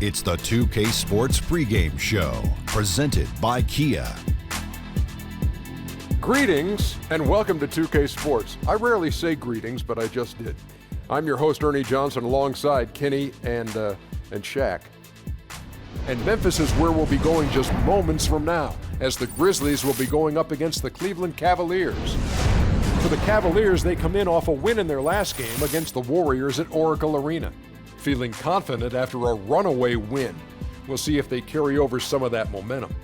It's the 2K Sports pregame show, presented by Kia. Greetings and welcome to 2K Sports. I rarely say greetings, but I just did. I'm your host, Ernie Johnson, alongside Kenny and Shaq. And Memphis is where we'll be going just moments from now, as the Grizzlies will be going up against the Cleveland Cavaliers. For the Cavaliers, they come in off a win in their last game against the Warriors at Oracle Arena, feeling confident after a runaway win. We'll see if they carry over some of that momentum.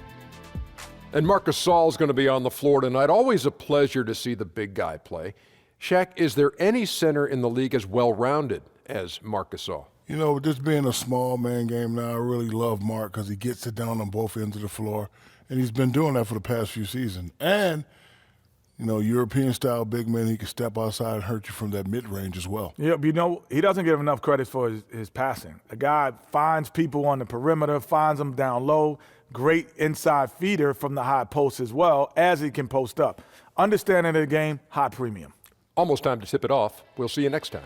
And Marc Gasol is going to be on the floor tonight. Always a pleasure to see the big guy play. Shaq, is there any center in the league as well-rounded as Marc Gasol? You know, with this being a small man game now, I really love Mark because he gets it down on both ends of the floor, and he's been doing that for the past few seasons. And, you know, European-style big man, he can step outside and hurt you from that mid-range as well. Yeah, but you know, he doesn't give enough credit for his passing. The guy finds people on the perimeter, finds them down low, great inside feeder from the high post as well, as he can post up. Understanding the game, high premium. Almost time to tip it off. We'll see you next time.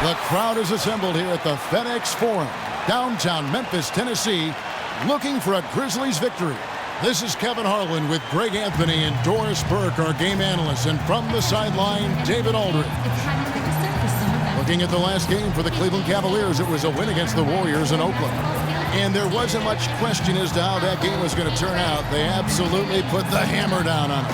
The crowd is assembled here at the FedEx Forum, downtown Memphis, Tennessee, looking for a Grizzlies victory. This is Kevin Harlan with Greg Anthony and Doris Burke, our game analysts, and from the sideline, David Aldridge. Looking at the last game for the Cleveland Cavaliers, it was a win against the Warriors in Oakland. And there wasn't much question as to how that game was going to turn out. They absolutely put the hammer down on it.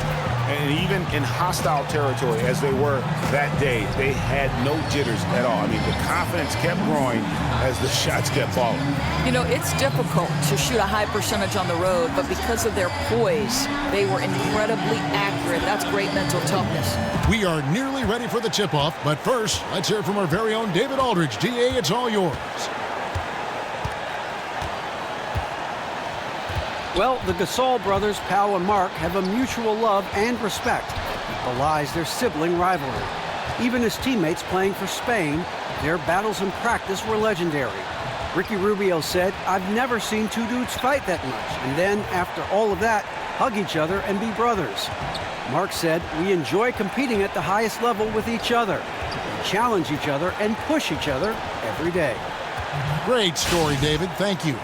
And even in hostile territory, as they were that day, they had no jitters at all. I mean, the confidence kept growing as the shots kept falling. You know, it's difficult to shoot a high percentage on the road, but because of their poise, they were incredibly accurate. That's great mental toughness. We are nearly ready for the tip-off, but first, let's hear from our very own David Aldridge. DA, it's all yours. Well, the Gasol brothers, Pau and Mark, have a mutual love and respect that belies their sibling rivalry. Even as teammates playing for Spain, their battles in practice were legendary. Ricky Rubio said, "I've never seen two dudes fight that much, and then, after all of that, hug each other and be brothers." Mark said, "We enjoy competing at the highest level with each other. We challenge each other and push each other every day." Great story, David. Thank you.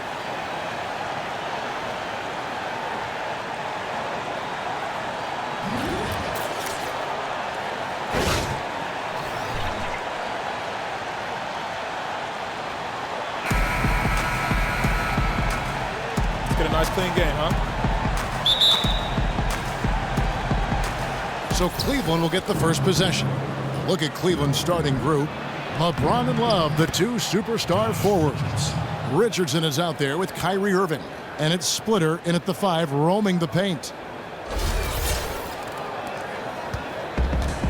Get a nice clean game, huh? So Cleveland will get the first possession. Look at Cleveland's starting group. LeBron and Love, the two superstar forwards. Richardson is out there with Kyrie Irving. And it's Splitter in at the 5, roaming the paint.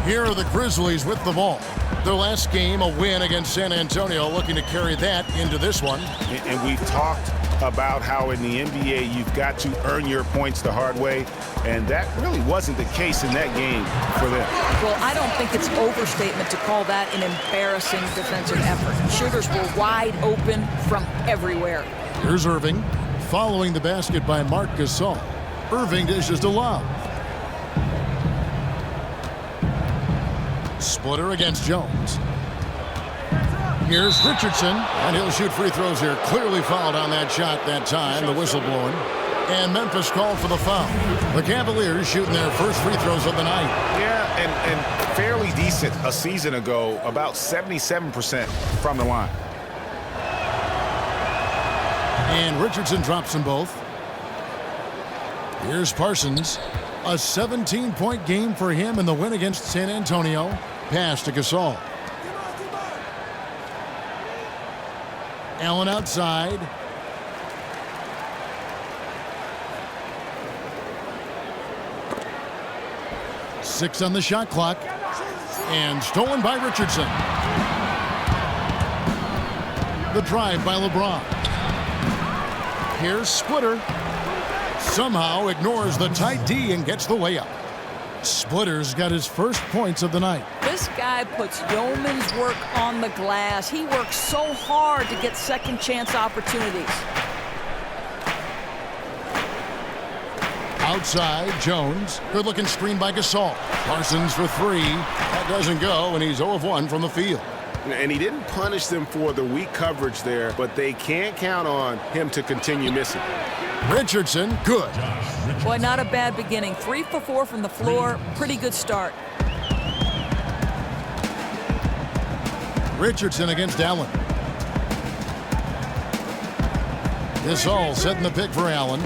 Here are the Grizzlies with the ball. Their last game, a win against San Antonio, looking to carry that into this one. And we've talked about how in the NBA you've got to earn your points the hard way, and that really wasn't the case in that game for them. Well, I don't think it's overstatement to call that an embarrassing defensive effort. Shooters were wide open from everywhere. Here's Irving, following the basket by Marc Gasol. Irving dishes to Love. Splitter against Jones. Here's Richardson, and he'll shoot free throws here. Clearly fouled on that shot that time, the whistle blowing. And Memphis called for the foul. The Cavaliers shooting their first free throws of the night. Yeah, and fairly decent a season ago, about 77% from the line. And Richardson drops them both. Here's Parsons. A 17-point game for him in the win against San Antonio. Pass to Gasol. Allen outside. Six on the shot clock. And stolen by Richardson. The drive by LeBron. Here's Splitter. Somehow ignores the tight D and gets the layup. Splitter's got his first points of the night. This guy puts yeoman's work on the glass. He works so hard to get second chance opportunities. Outside, Jones. Good looking screen by Gasol. Parsons for three. That doesn't go, and he's 0 of 1 from the field. And he didn't punish them for the weak coverage there, but they can't count on him to continue missing. Richardson, good. Boy, not a bad beginning. 3 for 4 from the floor. Pretty good start. Richardson against Allen. Gasol setting the pick for Allen.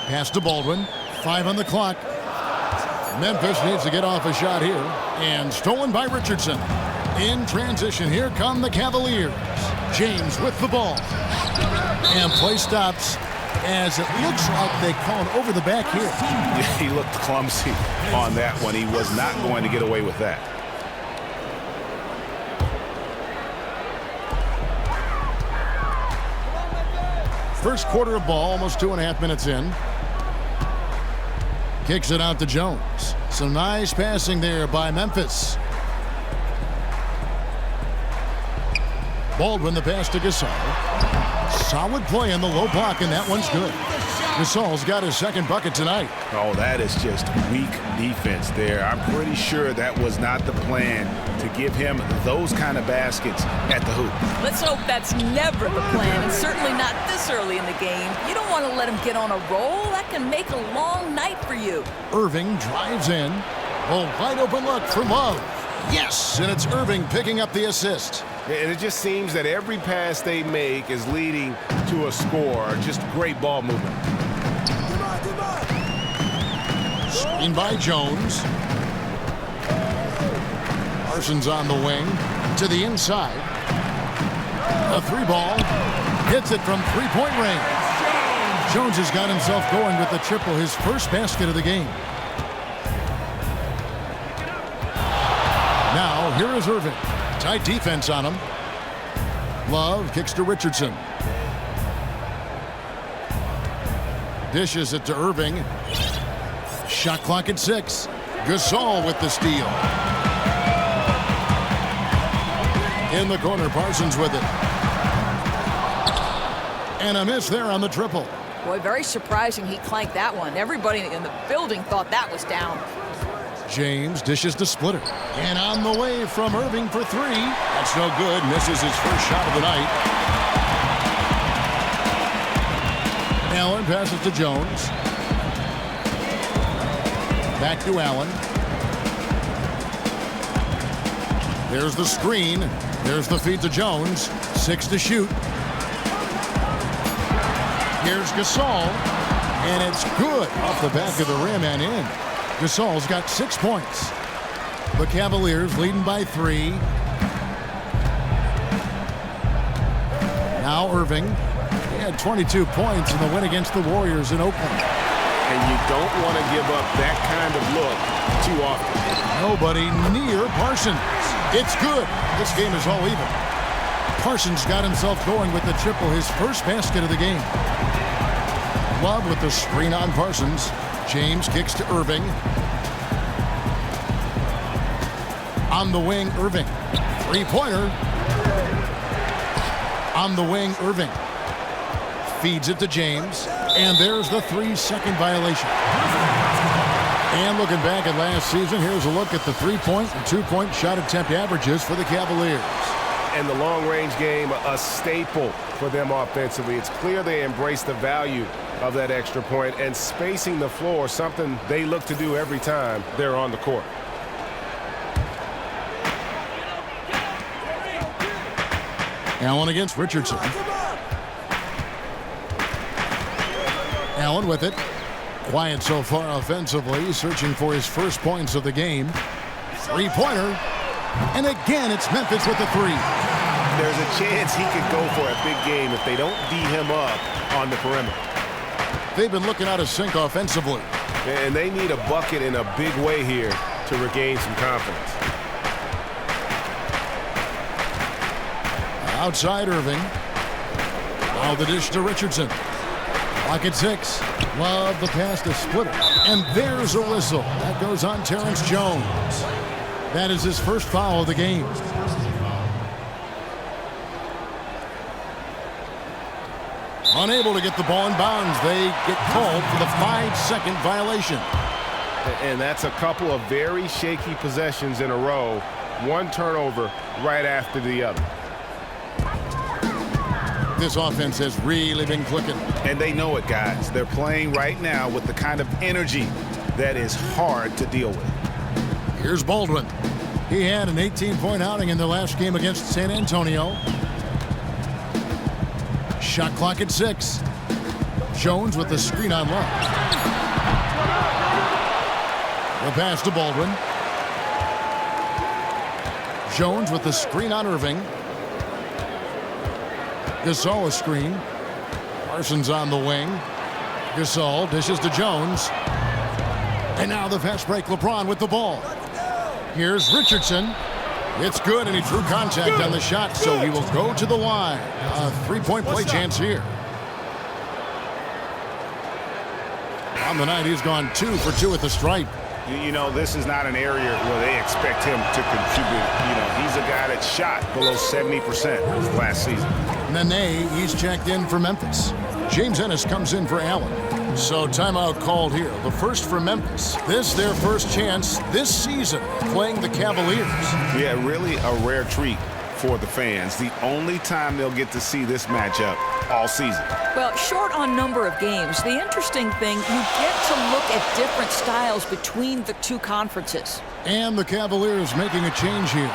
Pass to Baldwin. 5 on the clock. Memphis needs to get off a shot here. And stolen by Richardson. In transition, here come the Cavaliers. James with the ball. And play stops as it looks like they call it over the back here. He looked clumsy on that one. He was not going to get away with that. First quarter of ball, almost 2.5 minutes in. Kicks it out to Jones. Some nice passing there by Memphis. Baldwin the pass to Gasol. Solid play in the low block, and that one's good. Gasol's got his second bucket tonight. Oh, that is just weak defense there. I'm pretty sure that was not the plan to give him those kind of baskets at the hoop. Let's hope that's never the plan, and certainly not this early in the game. You don't want to let him get on a roll. That can make a long night for you. Irving drives in. A wide open look for Love. Yes, and it's Irving picking up the assist. And it just seems that every pass they make is leading to a score. Just great ball movement. Screen by Jones. Parsons on the wing to the inside. A 3-ball. Hits it from 3-point range. Jones has got himself going with the triple, his first basket of the game. Now, here is Irving. Tight defense on him. Love kicks to Richardson. Dishes it to Irving. Shot clock at 6. Gasol with the steal. In the corner, Parsons with it. And a miss there on the triple. Boy, very surprising he clanked that one. Everybody in the building thought that was down. James dishes to Splitter. And on the way from Irving for 3. That's no good. Misses his first shot of the night. Allen passes to Jones. Back to Allen. There's the screen. There's the feed to Jones. 6 to shoot. Here's Gasol. And it's good off the back of the rim and in. Gasol's got 6 points. The Cavaliers leading by 3. Now Irving. He had 22 points in the win against the Warriors in Oakland. And you don't want to give up that kind of look too often. Nobody near Parsons. It's good. This game is all even. Parsons got himself going with the triple, his first basket of the game. Love with the screen on Parsons. James kicks to Irving. On the wing, Irving. 3-pointer. On the wing, Irving. Feeds it to James. And there's the 3-second violation. And looking back at last season, here's a look at the 3-point and 2-point shot attempt averages for the Cavaliers. And the long-range game, a staple for them offensively. It's clear they embrace the value of that extra point, and spacing the floor, something they look to do every time they're on the court. Allen against Richardson. Allen with it. Quiet so far offensively, searching for his first points of the game. Three-pointer. And again, it's Memphis with the three. There's a chance he could go for a big game if they don't D him up on the perimeter. They've been looking out of sync offensively. And they need a bucket in a big way here to regain some confidence. Outside Irving. Now the dish to Richardson. Clock at 6. Love the pass to Splitter. And there's a whistle. That goes on Terrence Jones. That is his first foul of the game. Unable to get the ball in bounds. They get called for the 5-second violation. And that's a couple of very shaky possessions in a row. One turnover right after the other. This offense has really been clicking. And they know it, guys. They're playing right now with the kind of energy that is hard to deal with. Here's Baldwin. He had an 18-point outing in their last game against San Antonio. Shot clock at 6. Jones with the screen on left. The pass to Baldwin. Jones with the screen on Irving. Gasol a screen. Parsons on the wing. Gasol dishes to Jones. And now the fast break. LeBron with the ball. Here's Richardson. It's good, and he drew contact on the shot, so he will go to the line. A three-point play chance here. On the night, he's gone 2 for 2 at the stripe. You know, this is not an area where they expect him to contribute. You know, he's a guy that shot below 70% last season. Nene, he's checked in for Memphis. James Ennis comes in for Allen. So timeout called here. The first for Memphis. This their first chance this season playing the Cavaliers. Yeah, really a rare treat for the fans. The only time they'll get to see this matchup all season. Well, short on number of games. The interesting thing, you get to look at different styles between the two conferences. And the Cavaliers making a change here.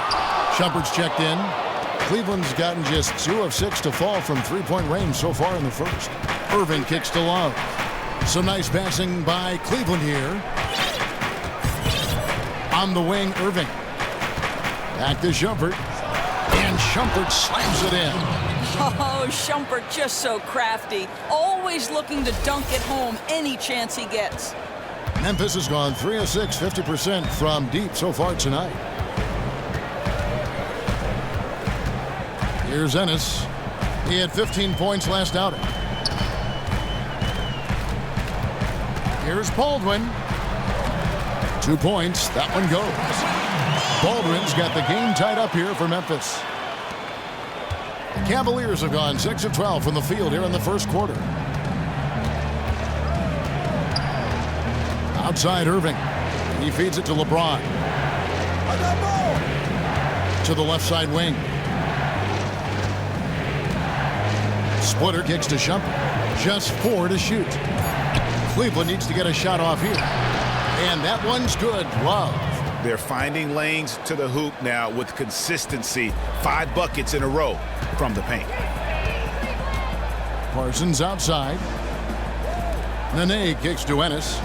Shumpert's checked in. Cleveland's gotten just 2 of 6 to fall from three-point range so far in the first. Irving kicks to Love. Some nice passing by Cleveland here. On the wing, Irving. Back to Shumpert. And Shumpert slams it in. Oh, Shumpert just so crafty. Always looking to dunk it home any chance he gets. Memphis has gone 3 of 6, 50% from deep so far tonight. Here's Ennis. He had 15 points last outing. Here's Baldwin. 2 points. That one goes. Baldwin's got the game tied up here for Memphis. The Cavaliers have gone 6 of 12 from the field here in the first quarter. Outside Irving. He feeds it to LeBron. To the left side wing. Splitter kicks to Shumpert. Just 4 to shoot. Cleveland needs to get a shot off here. And that one's good. Love. They're finding lanes to the hoop now with consistency. 5 buckets in a row from the paint. Parsons outside. Nene kicks to Ennis.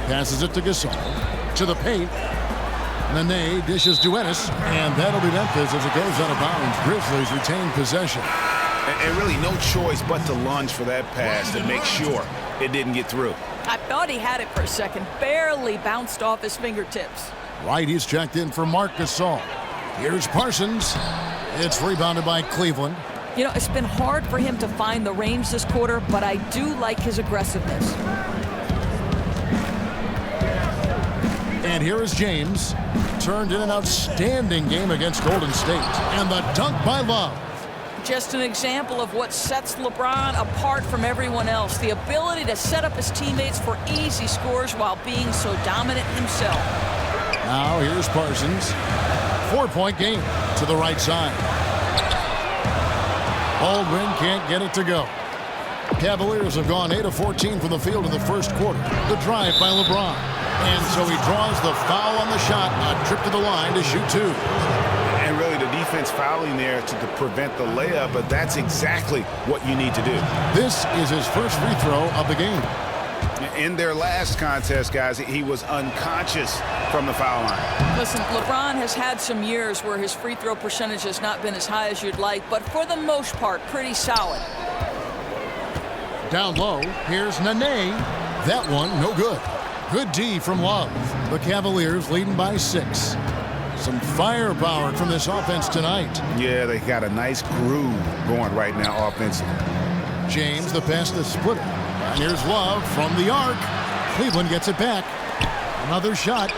Passes it to Gasol. To the paint. Nene dishes to Ennis. And that'll be Memphis as it goes out of bounds. Grizzlies retain possession. And really no choice but to lunge for that pass to make sure it didn't get through. I thought he had it for a second. Barely bounced off his fingertips. Right, he's checked in for Marc Gasol. Here's Parsons. It's rebounded by Cleveland. You know, it's been hard for him to find the range this quarter, but I do like his aggressiveness. And here is James. Turned in an outstanding game against Golden State. And the dunk by Love. Just an example of what sets LeBron apart from everyone else. The ability to set up his teammates for easy scores while being so dominant himself. Now here's Parsons. 4-point game to the right side. Baldwin can't get it to go. Cavaliers have gone 8 of 14 from the field in the first quarter. The drive by LeBron. And so he draws the foul on the shot. A trip to the line to shoot 2. And really the defense fouling there to prevent the layup, but that's exactly what you need to do. This is his first free throw of the game. In their last contest, guys, he was unconscious from the foul line. Listen, LeBron has had some years where his free throw percentage has not been as high as you'd like, but for the most part, pretty solid. Down low, here's Nene. That one, no good. Good D from Love. The Cavaliers leading by 6. Some firepower from this offense tonight. Yeah, they got a nice groove going right now offensively. James, the pass to Splitter. And here's Love from the arc. Cleveland gets it back. Another shot.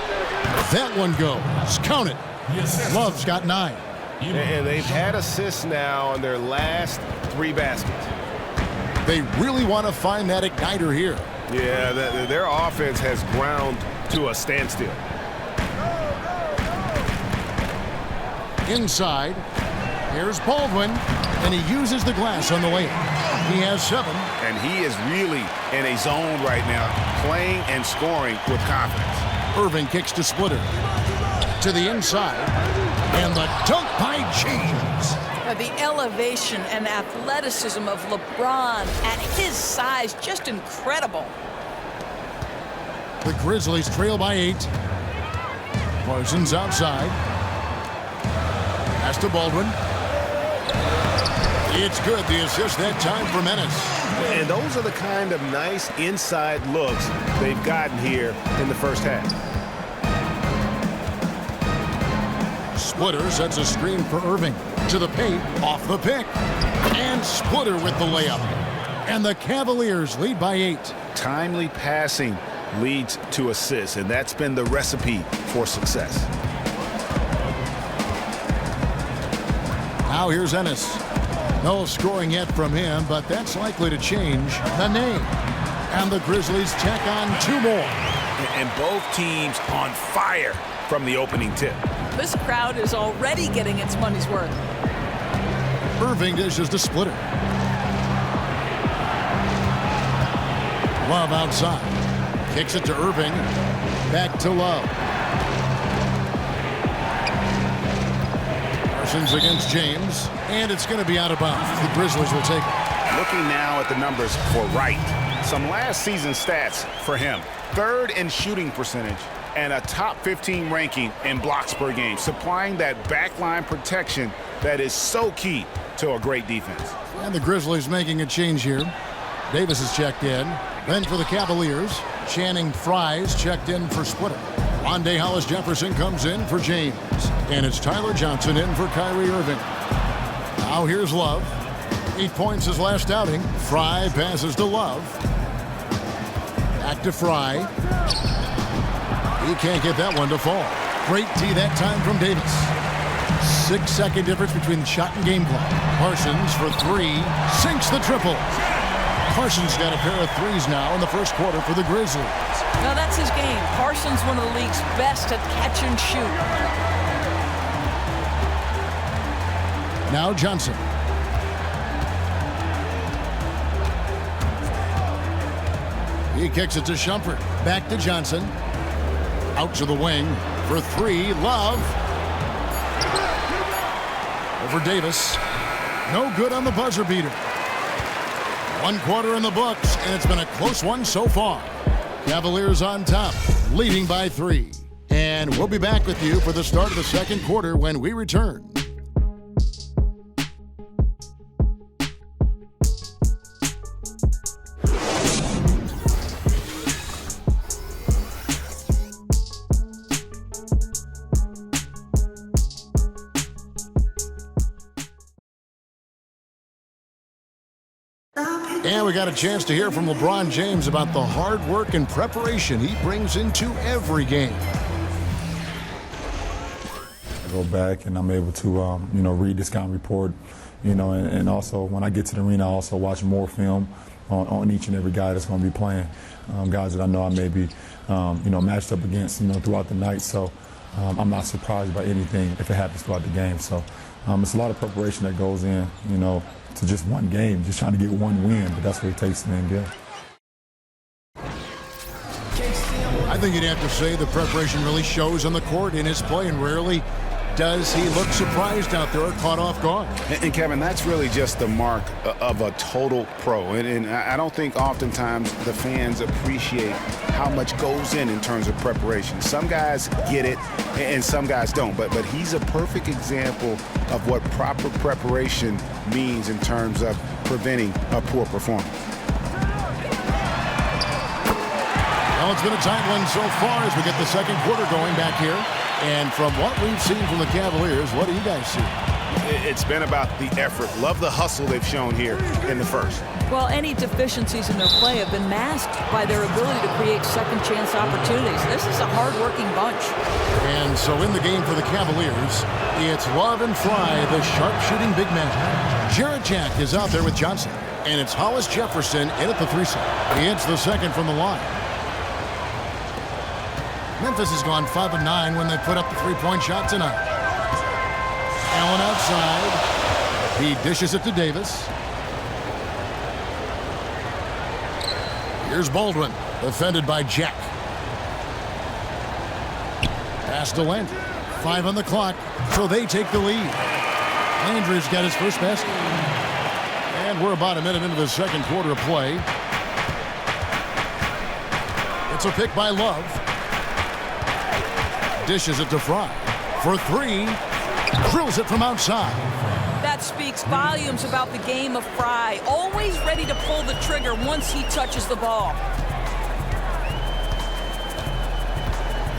That one goes. Count it. Love's got 9. And they've had assists now on their last 3 baskets. They really want to find that igniter here. Yeah, their offense has ground to a standstill. Inside, here's Baldwin, and he uses the glass on the layup. He has 7. And he is really in a zone right now, playing and scoring with confidence. Irving kicks to Splitter. To the inside, and the dunk by James. The elevation and athleticism of LeBron at his size, just incredible. The Grizzlies trail by 8. Parsons outside. Pass to Baldwin. It's good. The assist that time for Menace. And those are the kind of nice inside looks they've gotten here in the first half. Splitter sets a screen for Irving. To the paint, off the pick. And Splitter with the layup. And the Cavaliers lead by 8. Timely passing leads to assists, and that's been the recipe for success. Now here's Ennis. No scoring yet from him, but that's likely to change. Nene. And the Grizzlies tack on 2 more. And both teams on fire from the opening tip. This crowd is already getting its money's worth. Irving dishes to Splitter. Love outside. Kicks it to Irving. Back to Love. Parsons against James. And it's going to be out of bounds. The Grizzlies will take it. Looking now at the numbers for Wright. Some last season stats for him. 3rd in shooting percentage and a top 15 ranking in blocks per game, supplying that backline protection that is so key to a great defense. And the Grizzlies making a change here. Davis is checked in. Then for the Cavaliers, Channing Frye's checked in for Splitter. Wande Hollis-Jefferson comes in for James. And it's Tyler Johnson in for Kyrie Irving. Now here's Love. 8 points his last outing. Frye passes to Love. Back to Frye. He can't get that one to fall. Great D that time from Davis. 6-second difference between shot and game clock. Parsons for 3. Sinks the triple. Parsons got a pair of 3s now in the first quarter for the Grizzlies. Now that's his game. Parsons, one of the league's best at catch and shoot. Now Johnson. He kicks it to Shumpert. Back to Johnson. Out to the wing for 3. Love. Over Davis. No good on the buzzer beater. 1 quarter in the books, and it's been a close one so far. Cavaliers on top, leading by 3. And we'll be back with you for the start of the second quarter when we return. And we got a chance to hear from LeBron James about the hard work and preparation he brings into every game. I go back and I'm able to, read the scouting report, and also when I get to the arena, I also watch more film on each and every guy that's going to be playing, guys that I know I may be, matched up against, throughout the night. So I'm not surprised by anything if it happens throughout the game. So it's a lot of preparation that goes in, to just one game, just trying to get one win, but that's what it takes to win good. I think you'd have to say the preparation really shows on the court in his play and rarely does he look surprised out there or caught off guard? And Kevin, that's really just the mark of a total pro. And I don't think oftentimes the fans appreciate how much goes in terms of preparation. Some guys get it and some guys don't. But he's a perfect example of what proper preparation means in terms of preventing a poor performance. Well, it's been a tight one so far as we get the second quarter going back here. And from what we've seen from the Cavaliers, what do you guys see? It's been about the effort. Love the hustle they've shown here in the first. Well, any deficiencies in their play have been masked by their ability to create second chance opportunities. This is a hard-working bunch. And so in the game for the Cavaliers, it's Love and Fry, the sharpshooting big man. Jarrett Jack is out there with Johnson. And it's Hollis Jefferson in at the 3-side. He hits the second from the line. Memphis has gone 5 of 9 when they put up the three-point shot tonight. Allen outside. He dishes it to Davis. Here's Baldwin, defended by Jack. Pass to Landry. 5 on the clock, so they take the lead. Landry's got his first basket. And we're about a minute into the second quarter of play. It's a pick by Love. Dishes it to Fry. For 3. Drills it from outside. That speaks volumes about the game of Fry. Always ready to pull the trigger once he touches the ball.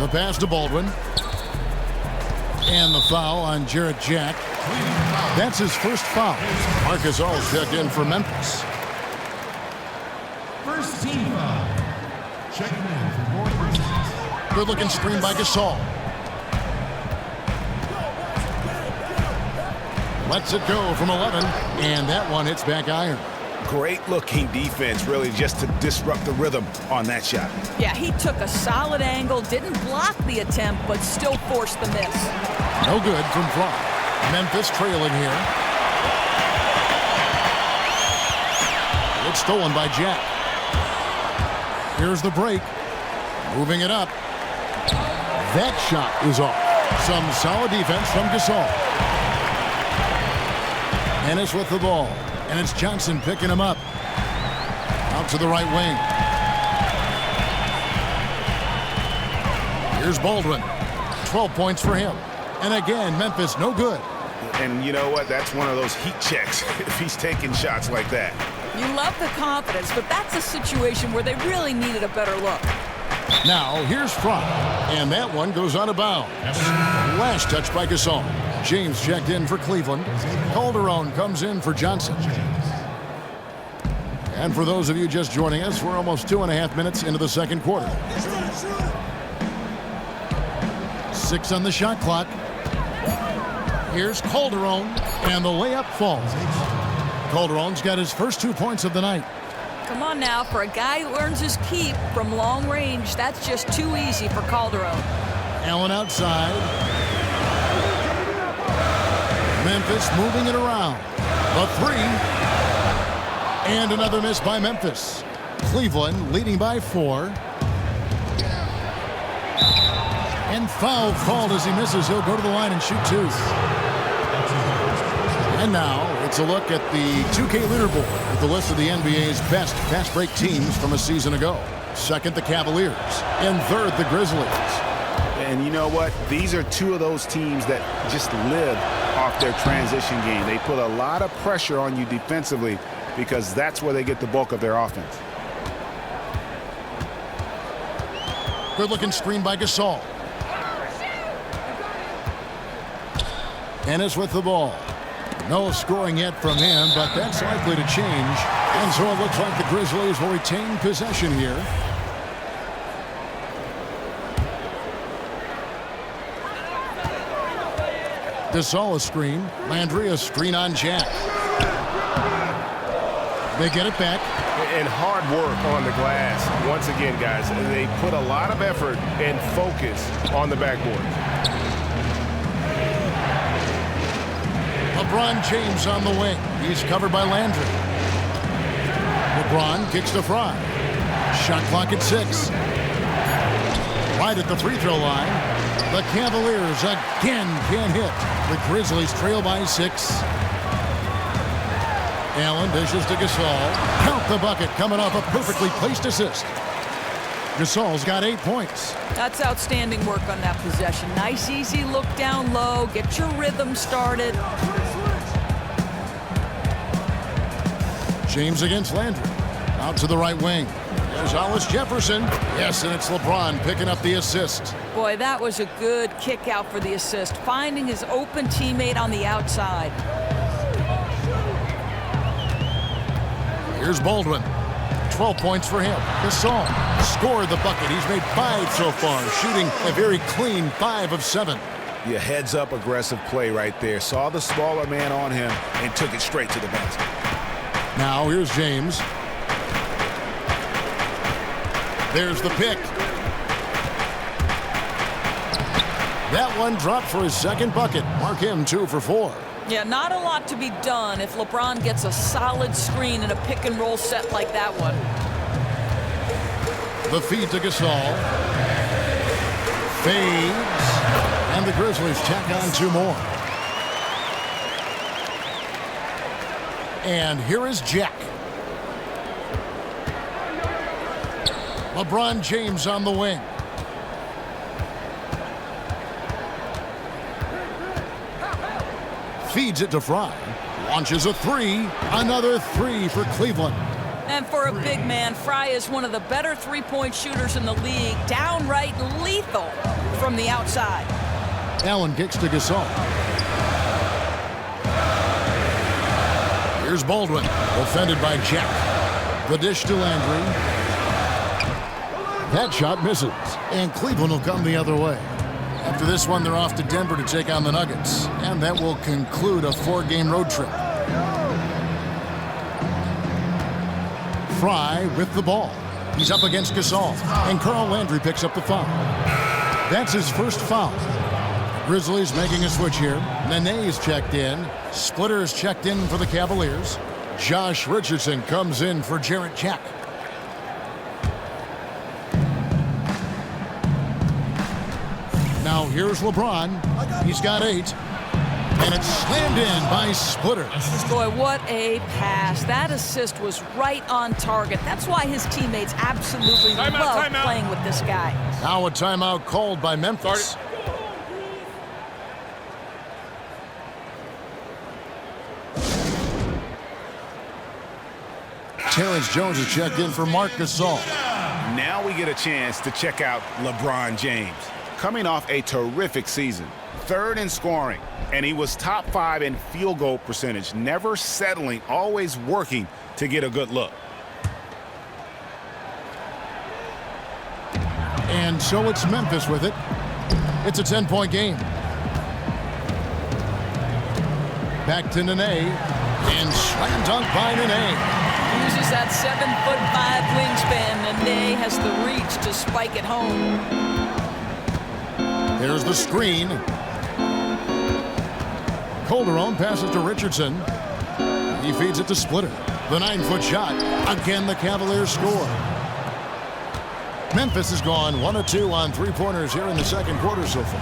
The pass to Baldwin. And the foul on Jarrett Jack. That's his first foul. Marc Gasol checked in for Memphis. First team foul. Checking in for more. Good looking screen by Gasol. Lets it go from 11, and that one hits back iron. Great looking defense, really, just to disrupt the rhythm on that shot. Yeah, he took a solid angle, didn't block the attempt, but still forced the miss. No good from Fry. Memphis trailing here. It's stolen by Jack. Here's the break. Moving it up. That shot is off. Some solid defense from Gasol. Ennis with the ball. And it's Johnson picking him up. Out to the right wing. Here's Baldwin. 12 points for him. And again, Memphis no good. And you know what? That's one of those heat checks if he's taking shots like that. You love the confidence, but that's a situation where they really needed a better look. Now, here's Fry. And that one goes out of bounds. Last touch by Gasol. James checked in for Cleveland. Calderon comes in for Johnson. And for those of you just joining us, we're almost 2.5 minutes into the second quarter. 6 on the shot clock. Here's Calderon, and the layup falls. Calderon's got his first 2 points of the night. Come on now, for a guy who earns his keep from long range, that's just too easy for Calderon. Allen outside. Memphis moving it around. A 3. And another miss by Memphis. Cleveland leading by 4. And foul called as he misses. He'll go to the line and shoot 2. And now it's a look at the 2K leaderboard with the list of the NBA's best fast break teams from a season ago. Second, the Cavaliers. And third, the Grizzlies. And you know what? These are two of those teams that just live off their transition game. They put a lot of pressure on you defensively because that's where they get the bulk of their offense. Good-looking screen by Gasol. Ennis with the ball. No scoring yet from him, but that's likely to change. And so it looks like the Grizzlies will retain possession here. Gasol a screen. Landry a screen on Jack. They get it back. And hard work on the glass. Once again, guys, they put a lot of effort and focus on the backboard. LeBron James on the wing. He's covered by Landry. LeBron kicks to Fry. Shot clock at 6. Right at the free throw line. The Cavaliers again can't hit. The Grizzlies trail by 6. Allen dishes to Gasol. Count the bucket, coming off a perfectly placed assist. Gasol's got 8 points. That's outstanding work on that possession. Nice, easy look down low. Get your rhythm started. James against Landry. Out to the right wing. There's Hollis Jefferson. Yes, and it's LeBron picking up the assist. Boy, that was a good kick out for the assist. Finding his open teammate on the outside. Here's Baldwin. 12 points for him. Gasol scored the bucket. He's made 5 so far, shooting a very clean 5 of 7. Yeah, heads-up aggressive play right there. Saw the smaller man on him and took it straight to the basket. Now here's James. There's the pick. That one dropped for his second bucket. Mark him 2 for 4. Yeah, not a lot to be done if LeBron gets a solid screen in a pick-and-roll set like that one. The feed to Gasol. Fades. And the Grizzlies tack on 2 more. And here is Jack. LeBron James on the wing. Feeds it to Fry. Launches a 3. Another 3 for Cleveland. And for a big man, Fry is one of the better three-point shooters in the league. Downright lethal from the outside. Allen kicks to Gasol. Here's Baldwin. Defended by Jack. The dish to Landry. That shot misses. And Cleveland will come the other way. After this one, they're off to Denver to take on the Nuggets. And that will conclude a 4-game road trip. Fry with the ball. He's up against Gasol. And Carl Landry picks up the foul. That's his first foul. Grizzlies making a switch here. Nene's checked in. Splitter's checked in for the Cavaliers. Josh Richardson comes in for Jarrett Jack. Now here's LeBron. He's got 8. And it's slammed in by Splitter. Boy, what a pass. That assist was right on target. That's why his teammates absolutely love playing with this guy. Now a timeout called by Memphis. Terrence Jones is checked in for Marc Gasol. Now we get a chance to check out LeBron James. Coming off a terrific season. 3rd in scoring, and he was top 5 in field goal percentage, never settling, always working to get a good look. And so it's Memphis with it. It's a 10-point game. Back to Nene, and slam dunk by Nene. Uses that 7'5" wingspan. Nene has the reach to spike it home. There's the screen. Calderon passes to Richardson. He feeds it to Splitter. The 9-foot shot. Again, the Cavaliers score. Memphis has gone 1 of 2 on 3-pointers here in the second quarter so far.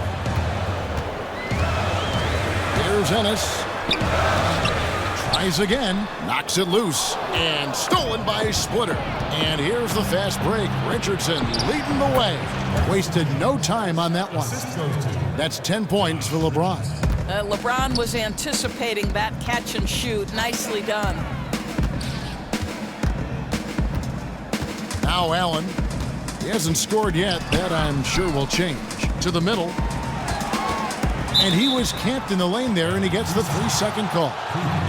Here's Ennis. Tries again. Knocks it loose. And stolen by Splitter. And here's the fast break. Richardson leading the way. Wasted no time on that one. That's 10 points for LeBron. LeBron was anticipating that catch and shoot. Nicely done. Now Allen. He hasn't scored yet. That I'm sure will change. To the middle. And he was camped in the lane there, and he gets the 3-second call.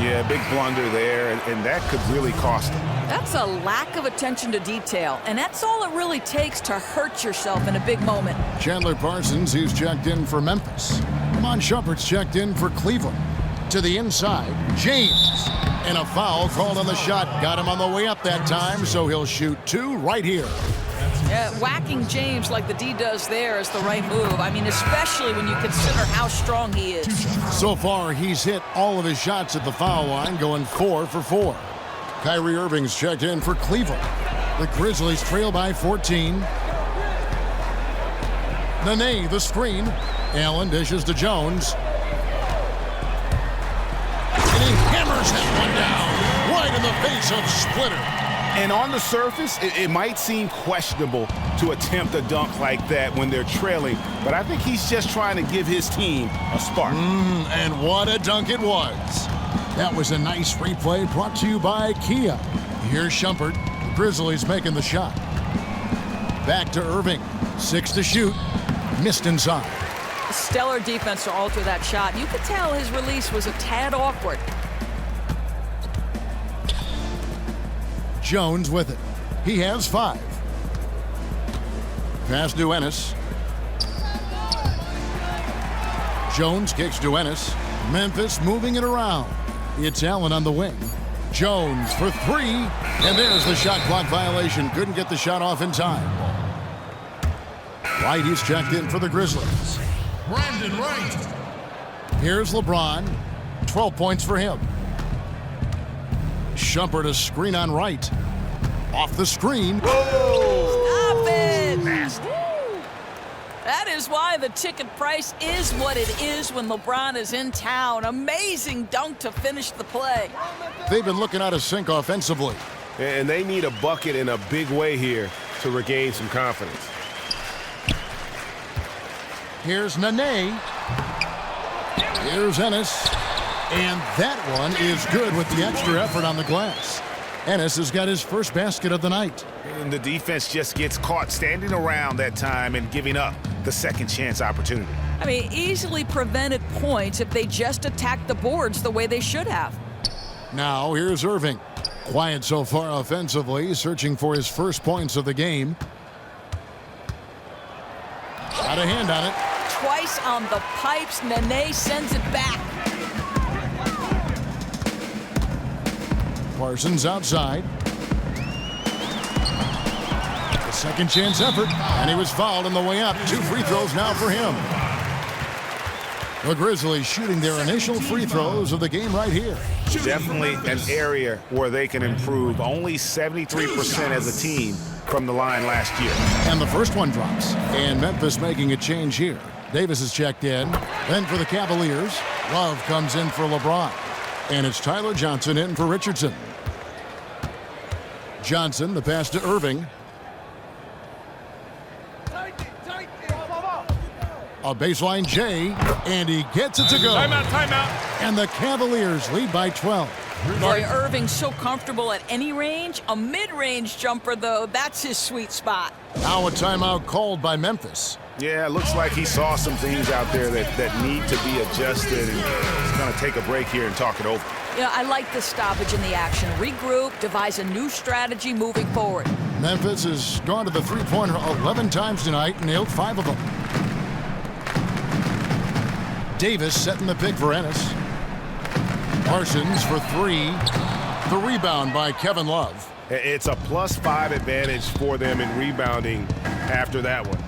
Yeah, big blunder there, and that could really cost him. That's a lack of attention to detail, and that's all it really takes to hurt yourself in a big moment. Chandler Parsons, he's checked in for Memphis. Iman Shumpert's checked in for Cleveland. To the inside, James. And a foul called on the shot. Got him on the way up that time, so he'll shoot 2 right here. Yeah, whacking James like the D does there is the right move. I mean, especially when you consider how strong he is. So far, he's hit all of his shots at the foul line, going 4 for 4. Kyrie Irving's checked in for Cleveland. The Grizzlies trail by 14. Nene, the screen. Allen dishes to Jones. And he hammers that one down right in the face of Splitter. And on the surface, it might seem questionable to attempt a dunk like that when they're trailing, but I think he's just trying to give his team a spark. And what a dunk it was. That was a nice replay brought to you by Kia. Here's Shumpert. The Grizzlies making the shot. Back to Irving. 6 to shoot. Missed inside. Stellar defense to alter that shot. You could tell his release was a tad awkward. Jones with it. He has 5. Pass to Ennis. Jones kicks to Ennis. Memphis moving it around. It's Allen on the wing. Jones for 3. And there's the shot clock violation. Couldn't get the shot off in time. Wright, he's checked in for the Grizzlies. Brandon Wright. Here's LeBron. 12 points for him. Shumpert a screen on Wright. Off the screen. Stop it! That is why the ticket price is what it is when LeBron is in town. Amazing dunk to finish the play. They've been looking out of sync offensively. And they need a bucket in a big way here to regain some confidence. Here's Nene. Here's Ennis. And that one is good with the extra effort on the glass. Ennis has got his first basket of the night. And the defense just gets caught standing around that time and giving up the second chance opportunity. I mean, easily prevented points if they just attacked the boards the way they should have. Now here's Irving. Quiet so far offensively, searching for his first points of the game. Got a hand on it. Twice on the pipes, Nene sends it back. Parsons outside. The second chance effort, and he was fouled on the way up. 2 free throws now for him. The Grizzlies shooting their initial free throws of the game right here. Definitely an area where they can improve. Only 73% as a team from the line last year. And the first one drops. And Memphis making a change here. Davis is checked in. Then for the Cavaliers, Love comes in for LeBron. And it's Tyler Johnson in for Richardson. Johnson, the pass to Irving. A baseline J, and he gets it to go. Timeout. And the Cavaliers lead by 12. Boy, Irving's so comfortable at any range. A mid-range jumper, though, that's his sweet spot. Now a timeout called by Memphis. Yeah, it looks like he saw some things out there that need to be adjusted, and he's going to take a break here and talk it over. You know, I like the stoppage in the action. Regroup, devise a new strategy moving forward. Memphis has gone to the three-pointer 11 times tonight and nailed 5 of them. Davis setting the pick for Ennis. Parsons for 3. The rebound by Kevin Love. It's a +5 advantage for them in rebounding after that one.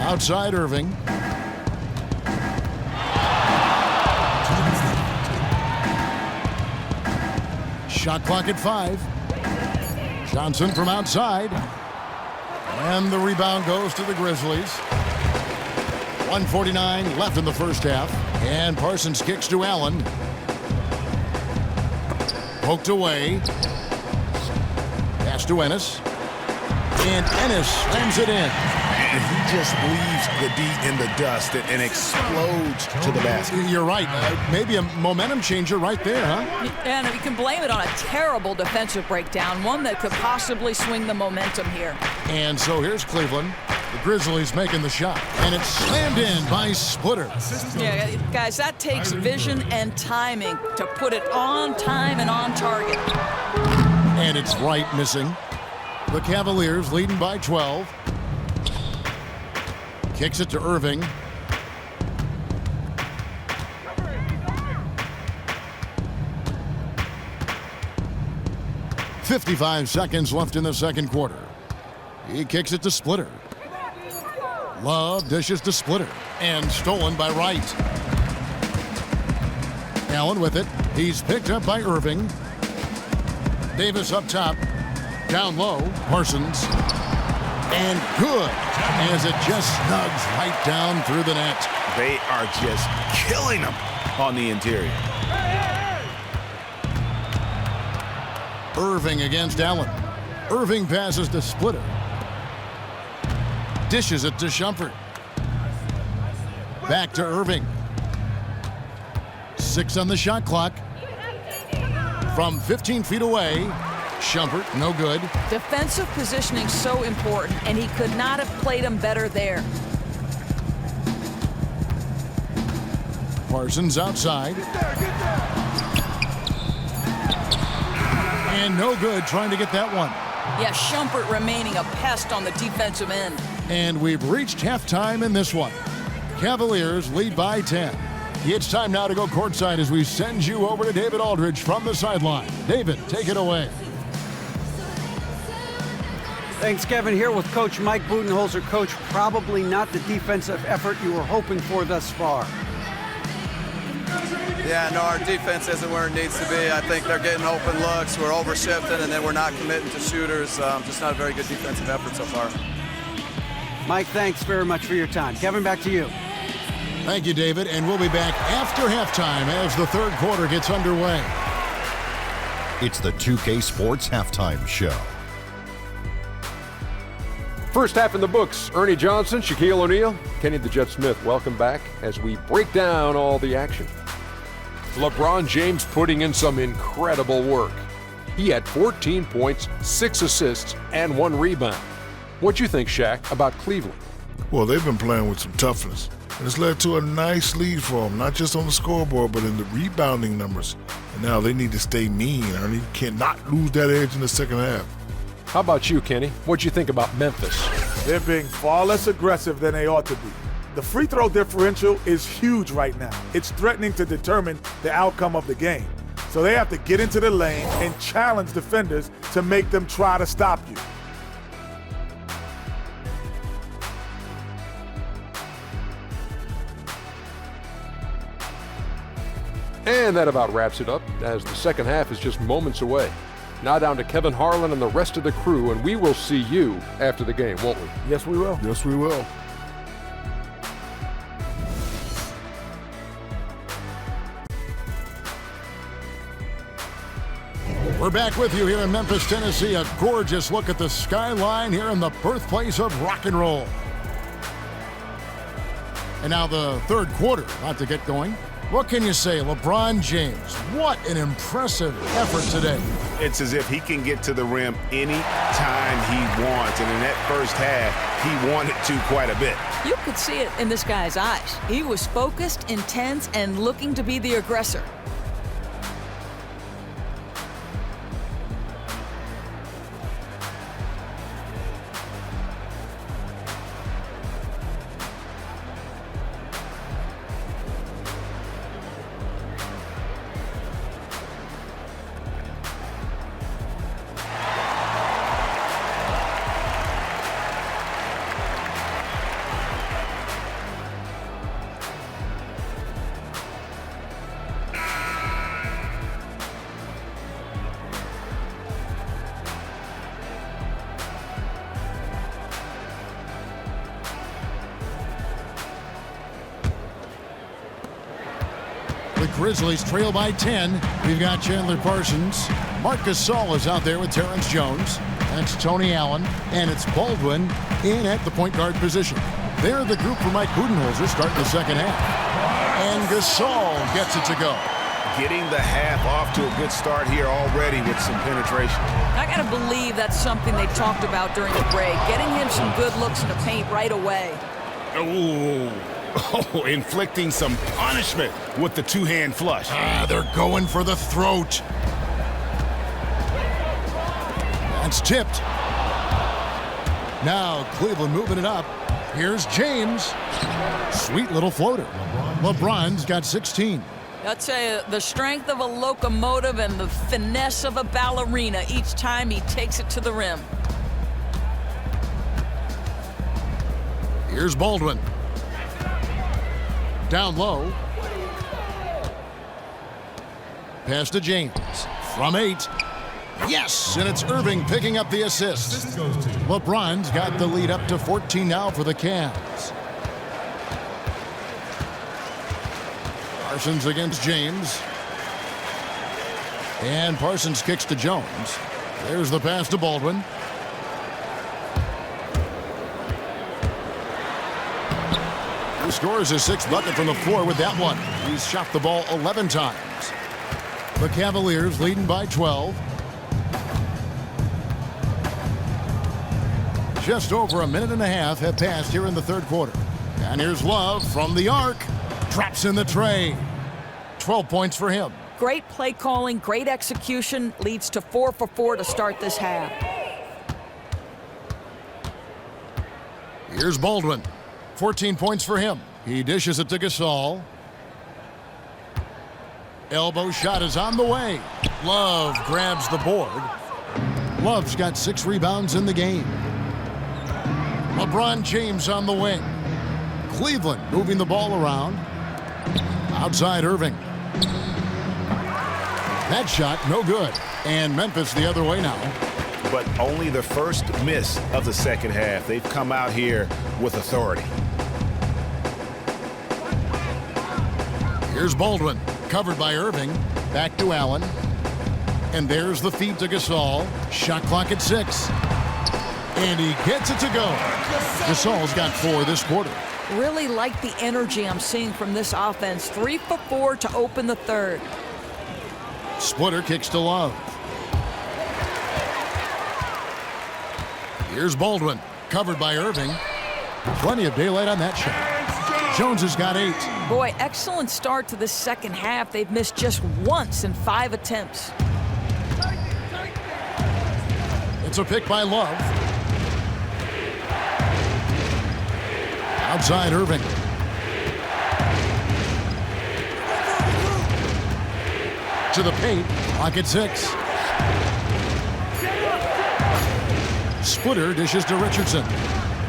Outside Irving. Shot clock at 5. Johnson from outside. And the rebound goes to the Grizzlies. 1:49 left in the first half. And Parsons kicks to Allen. Poked away. Pass to Ennis. And Ennis slams it in. And he just leaves the D in the dust and explodes to the basket. You're right. Maybe a momentum changer right there, huh? And you can blame it on a terrible defensive breakdown, one that could possibly swing the momentum here. And so here's Cleveland. The Grizzlies making the shot. And it's slammed in by Splitter. Yeah, guys, that takes vision and timing to put it on time and on target. And it's Wright missing. The Cavaliers leading by 12. Kicks it to Irving. .55 seconds left in the second quarter. He kicks it to Splitter. Love dishes to Splitter. And stolen by Wright. Allen with it. He's picked up by Irving. Davis up top. Down low. Parsons. And good, as it just snugs right down through the net. They are just killing them on the interior. Irving against Allen. Irving passes to Splitter. Dishes it to Shumpert. Back to Irving. 6 on the shot clock. From 15 feet away, Shumpert, no good. Defensive positioning so important, and he could not have played him better there. Parsons outside. And no good trying to get that one. Yeah, Shumpert remaining a pest on the defensive end. And we've reached halftime in this one. Cavaliers lead by 10. It's time now to go courtside as we send you over to David Aldridge from the sideline. David, take it away. Thanks, Kevin. Here with Coach Mike Budenholzer. Coach, probably not the defensive effort you were hoping for thus far. Yeah, no, our defense isn't where it needs to be. I think they're getting open looks. We're overshifting, and then we're not committing to shooters. Just not a very good defensive effort so far. Mike, thanks very much for your time. Kevin, back to you. Thank you, David. And we'll be back after halftime as the third quarter gets underway. It's the 2K Sports Halftime Show. First half in the books. Ernie Johnson, Shaquille O'Neal, Kenny the Jet Smith. Welcome back as we break down all the action. LeBron James putting in some incredible work. He had 14 points, 6 assists, and 1 rebound. What do you think, Shaq, about Cleveland? Well, they've been playing with some toughness, and it's led to a nice lead for them, not just on the scoreboard, but in the rebounding numbers. And now they need to stay mean, and you cannot lose that edge in the second half. How about you, Kenny? What do you think about Memphis? They're being far less aggressive than they ought to be. The free throw differential is huge right now. It's threatening to determine the outcome of the game. So they have to get into the lane and challenge defenders to make them try to stop you. And that about wraps it up, as the second half is just moments away. Now down to Kevin Harlan and the rest of the crew, and we will see you after the game, won't we? Yes, we will. Yes, we will. We're back with you here in Memphis, Tennessee. A gorgeous look at the skyline here in the birthplace of rock and roll. And now the third quarter about to get going. What can you say, LeBron James? What an impressive effort today. It's as if he can get to the rim any time he wants. And in that first half, he wanted to quite a bit. You could see it in this guy's eyes. He was focused, intense, and looking to be the aggressor. The Grizzlies trail by 10. We've got Chandler Parsons. Marc Gasol is out there with Terrence Jones. That's Tony Allen. And it's Baldwin in at the point guard position. They're the group for Mike Budenholzer starting the second half. And Gasol gets it to go. Getting the half off to a good start here already with some penetration. I got to believe that's something they talked about during the break. Getting him some good looks in the paint right away. Oh, inflicting some punishment with the two-hand flush. They're going for the throat. That's tipped. Now Cleveland moving it up. Here's James. Sweet little floater. LeBron's got 16. I'll tell you, the strength of a locomotive and the finesse of a ballerina each time he takes it to the rim. Here's Baldwin. Down low. Pass to James. From 8. Yes, and it's Irving picking up the assist. LeBron's got the lead up to 14 now for the Cavs. Parsons against James. And Parsons kicks to Jones. There's the pass to Baldwin. He scores his 6th bucket from the floor with that one. He's shot the ball 11 times. The Cavaliers leading by 12. Just over a minute and a half have passed here in the third quarter. And here's Love from the arc. Drops in the tray. 12 points for him. Great play calling, great execution, leads to 4 for 4 to start this half. Here's Baldwin. 14 points for him. He dishes it to Gasol. Elbow shot is on the way. Love grabs the board. Love's got 6 rebounds in the game. LeBron James on the wing. Cleveland moving the ball around. Outside Irving. That shot no good. And Memphis the other way now. But only the first miss of the second half. They've come out here with authority. Here's Baldwin, covered by Irving. Back to Allen. And there's the feed to Gasol. Shot clock at 6. And he gets it to go. Gasol's got 4 this quarter. Really like the energy I'm seeing from this offense. 3 for 4 to open the third. Splitter kicks to Love. Here's Baldwin, covered by Irving. Plenty of daylight on that shot. Jones has got 8. Boy, excellent start to the second half. They've missed just once in 5 attempts. It's a pick by Love. Outside Irving. To the paint, clock at 6. Splitter dishes to Richardson.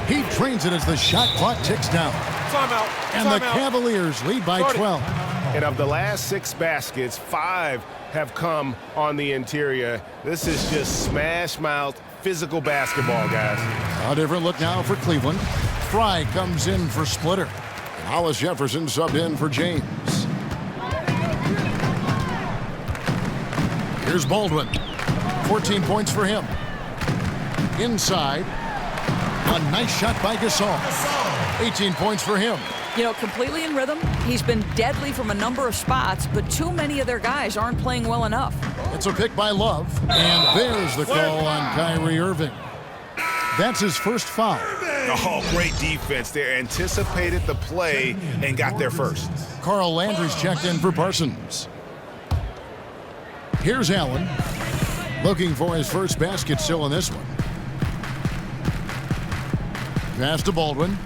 He trains it as the shot clock ticks down. Timeout. And the Cavaliers lead by 12. And of the last 6 baskets, 5 have come on the interior. This is just smash-mouth, physical basketball, guys. A different look now for Cleveland. Fry comes in for Splitter. And Hollis Jefferson subbed in for James. Here's Baldwin. 14 points for him. Inside. A nice shot by Gasol. 18 points for him. You know, completely in rhythm. He's been deadly from a number of spots, but too many of their guys aren't playing well enough. It's a pick by Love. And there's the call on Kyrie Irving. That's his first foul. Oh, great defense there. Anticipated the play and got there first. Carl Landry's checked in for Parsons. Here's Allen. Looking for his first basket still in this one. Pass to Baldwin.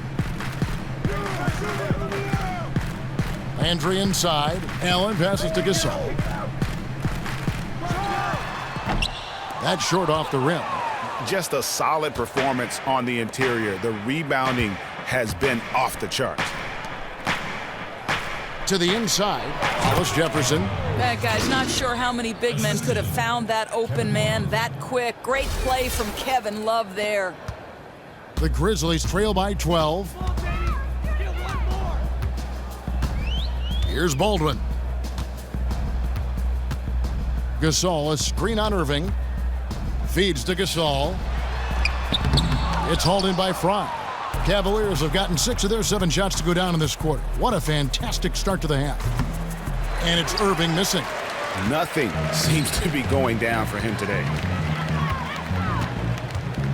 Landry inside. Allen passes to Gasol. That's short off the rim. Just a solid performance on the interior. The rebounding has been off the charts. To the inside, Hollis Jefferson. That guy's not sure how many big men could have found that open man that quick. Great play from Kevin Love there. The Grizzlies trail by 12. Here's Baldwin. Gasol, a screen on Irving. Feeds to Gasol. It's hauled in by Fry. Cavaliers have gotten 6 of their 7 shots to go down in this quarter. What a fantastic start to the half. And it's Irving missing. Nothing seems to be going down for him today.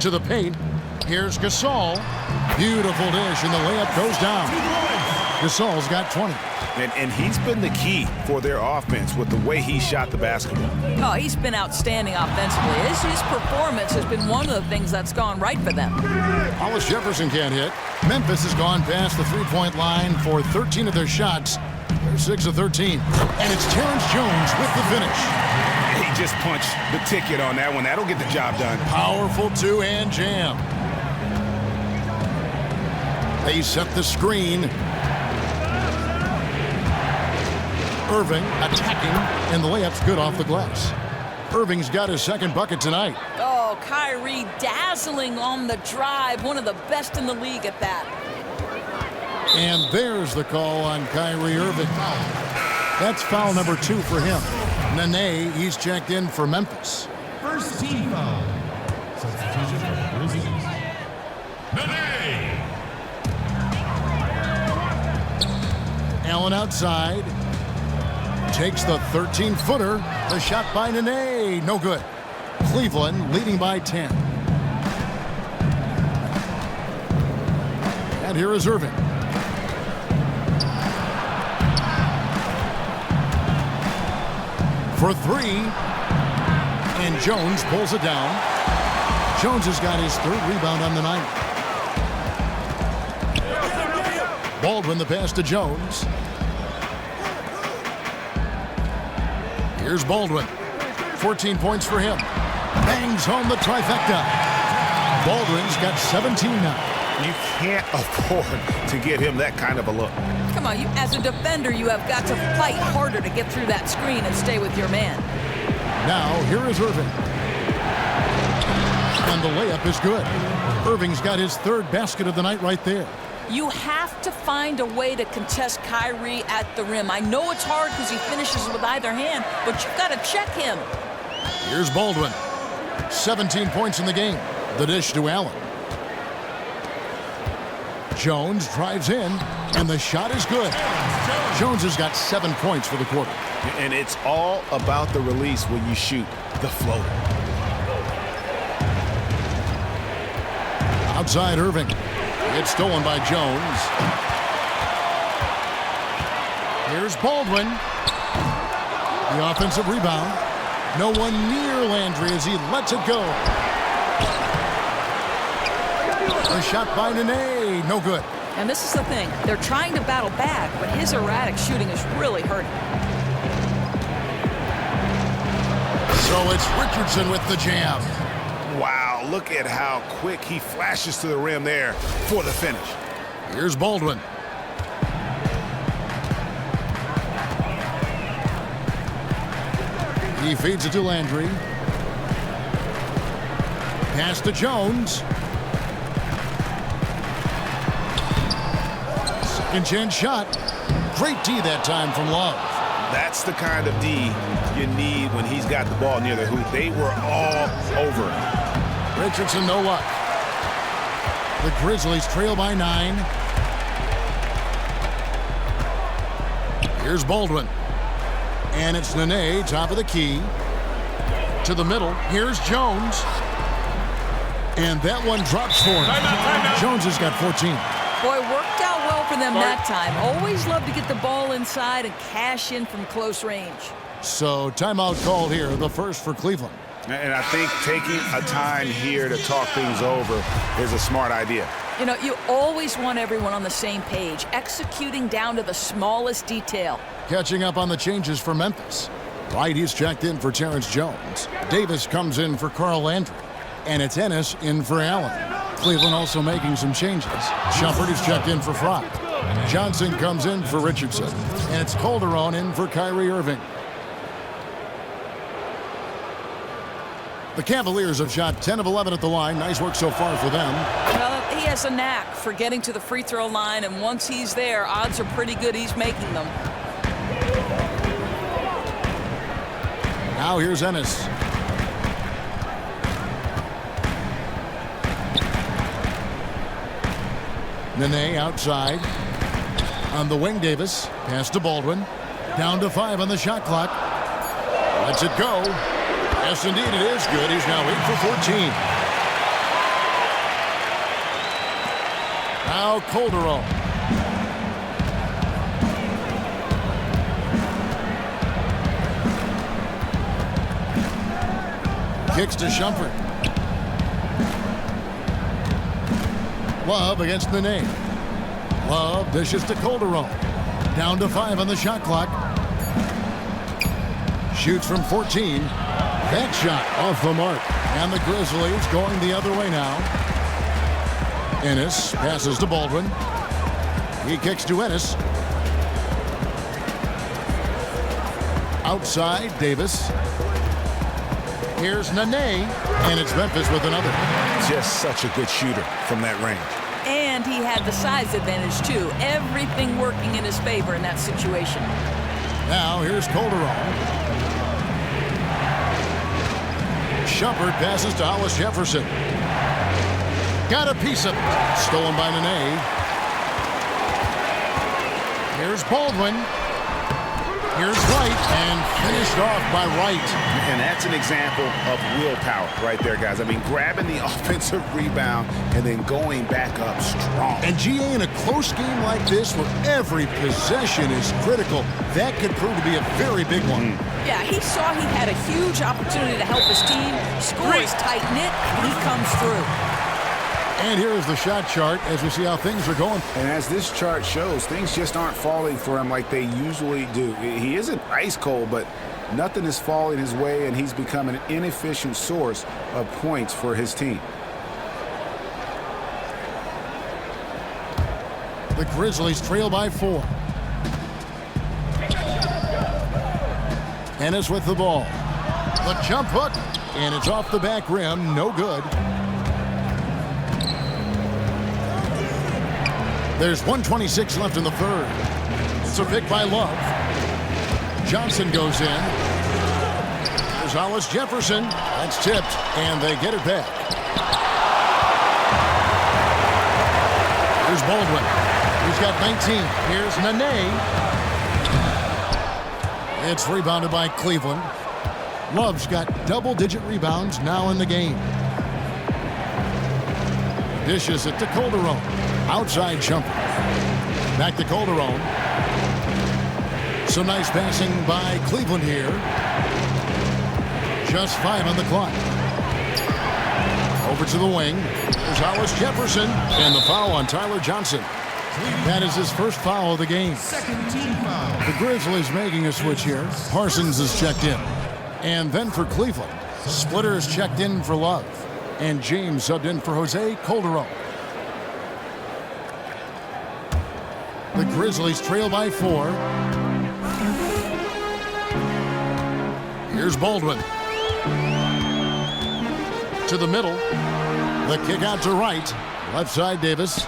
To the paint. Here's Gasol. Beautiful dish, and the layup goes down. Gasol's got 20. And he's been the key for their offense with the way he shot the basketball. Oh, he's been outstanding offensively. His performance has been one of the things that's gone right for them. Hollis Jefferson can't hit. Memphis has gone past the three-point line for 13 of their shots. They're 6 of 13. And it's Terrence Jones with the finish. He just punched the ticket on that one. That'll get the job done. Powerful two-hand jam. They set the screen. Irving attacking, and the layup's good off the glass. Irving's got his second bucket tonight. Oh, Kyrie dazzling on the drive. One of the best in the league at that. And there's the call on Kyrie Irving. That's foul number 2 for him. Nene, he's checked in for Memphis. First team foul. Substitution for the Grizzlies. Nene. Allen outside. Takes the 13-footer. The shot by Nene. No good. Cleveland leading by 10. And here is Irving. For 3. And Jones pulls it down. Jones has got his 3rd rebound on the night. Baldwin the pass to Jones. Here's Baldwin. 14 points for him. Bangs home the trifecta. Baldwin's got 17 now. You can't afford to give him that kind of a look. Come on, as a defender, you have got to fight harder to get through that screen and stay with your man. Now, here is Irving. And the layup is good. Irving's got his 3rd basket of the night right there. You have to find a way to contest Kyrie at the rim. I know it's hard because he finishes with either hand, but you've got to check him. Here's Baldwin. 17 points in the game. The dish to Allen. Jones drives in, and the shot is good. Jones has got 7 points for the quarter. And it's all about the release when you shoot the floater. Outside Irving. It's stolen by Jones. Here's Baldwin. The offensive rebound. No one near Landry as he lets it go. The shot by Nene. No good. And this is the thing. They're trying to battle back, but his erratic shooting is really hurting. So it's Richardson with the jam. Wow, look at how quick he flashes to the rim there for the finish. Here's Baldwin. He feeds it to Landry. Pass to Jones. Second chance shot. Great D that time from Love. That's the kind of D you need when he's got the ball near the hoop. They were all over him. Richardson, no luck. The Grizzlies trail by 9. Here's Baldwin. And it's Nene, top of the key. To the middle. Here's Jones. And that one drops for him. Jones has got 14. Boy, worked out well for them that time. Always love to get the ball inside and cash in from close range. So timeout called here, the first for Cleveland. And I think taking a time here to talk things over is a smart idea. You know, you always want everyone on the same page, executing down to the smallest detail. Catching up on the changes for Memphis. Wright, he's checked in for Terrence Jones. Davis comes in for Carl Landry. And it's Ennis in for Allen. Cleveland also making some changes. Shumpert is checked in for Fry. Johnson comes in for Richardson. And it's Calderon in for Kyrie Irving. The Cavaliers have shot 10 of 11 at the line. Nice work so far for them. Well, he has a knack for getting to the free throw line, and once he's there, odds are pretty good he's making them. Now here's Ennis. Nene outside. On the wing, Davis. Pass to Baldwin. Down to 5 on the shot clock. Lets it go. Yes, indeed, it is good. He's now 8 for 14. Now Calderon. Kicks to Shumpert. Love against Nene. Love dishes to Calderon. Down to 5 on the shot clock. Shoots from 14. That shot off the mark. And the Grizzlies going the other way now. Ennis passes to Baldwin. He kicks to Ennis. Outside, Davis. Here's Nene, and it's Memphis with another. Just such a good shooter from that range. And he had the size advantage, too. Everything working in his favor in that situation. Now here's Calderon. Shumpert passes to Hollis Jefferson. Got a piece of it. Stolen by Nene. Here's Baldwin. Here's Wright, and finished off by Wright. And that's an example of willpower right there, guys. I mean, grabbing the offensive rebound and then going back up strong. And GA, in a close game like this where every possession is critical, that could prove to be a very big one. Yeah, he saw he had a huge opportunity to help his team. Score is tight-knit, and he comes through. And here is the shot chart as we see how things are going. And as this chart shows, things just aren't falling for him like they usually do. He isn't ice cold, but nothing is falling his way, and he's become an inefficient source of points for his team. The Grizzlies trail by 4. Ennis with the ball. The jump hook, and it's off the back rim. No good. There's 1:26 left in the third. It's a pick by Love. Johnson goes in. There's Hollis Jefferson. That's tipped, and they get it back. Here's Baldwin. He's got 19. Here's Nene. It's rebounded by Cleveland. Love's got double-digit rebounds now in the game. Dishes it to Calderon. Outside Shumpert. Back to Calderon. Some nice passing by Cleveland here. Just 5 on the clock. Over to the wing. There's Hollis Jefferson. And the foul on Tyler Johnson. That is his first foul of the game. Second team foul. The Grizzlies making a switch here. Parsons is checked in. And then for Cleveland, Splitter is checked in for Love. And James subbed in for Jose Calderon. The Grizzlies trail by 4. Here's Baldwin. To the middle. The kick out to right. Left side Davis.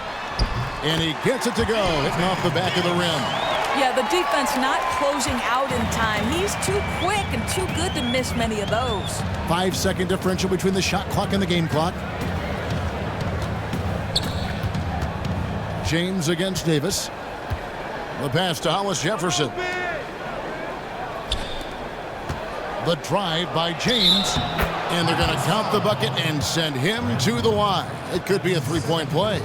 And he gets it to go. Hitting off the back of the rim. Yeah, the defense not closing out in time. He's too quick and too good to miss many of those. 5-second differential between the shot clock and the game clock. James against Davis. The pass to Hollis Jefferson. The drive by James. And they're going to count the bucket and send him to the line. It could be a three-point play.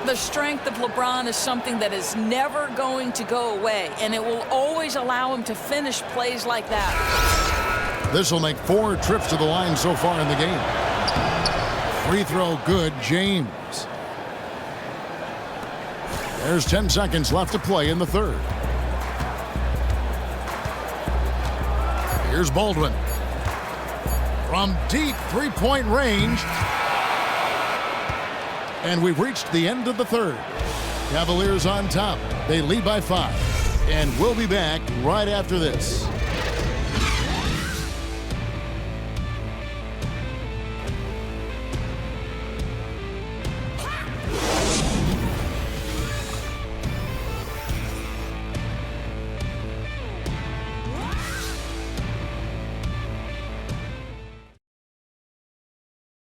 The strength of LeBron is something that is never going to go away, and it will always allow him to finish plays like that. This will make 4 trips to the line so far in the game. Free throw good, James. There's 10 seconds left to play in the third. Here's Baldwin. From deep three-point range. And we've reached the end of the third. Cavaliers on top. They lead by 5. And we'll be back right after this.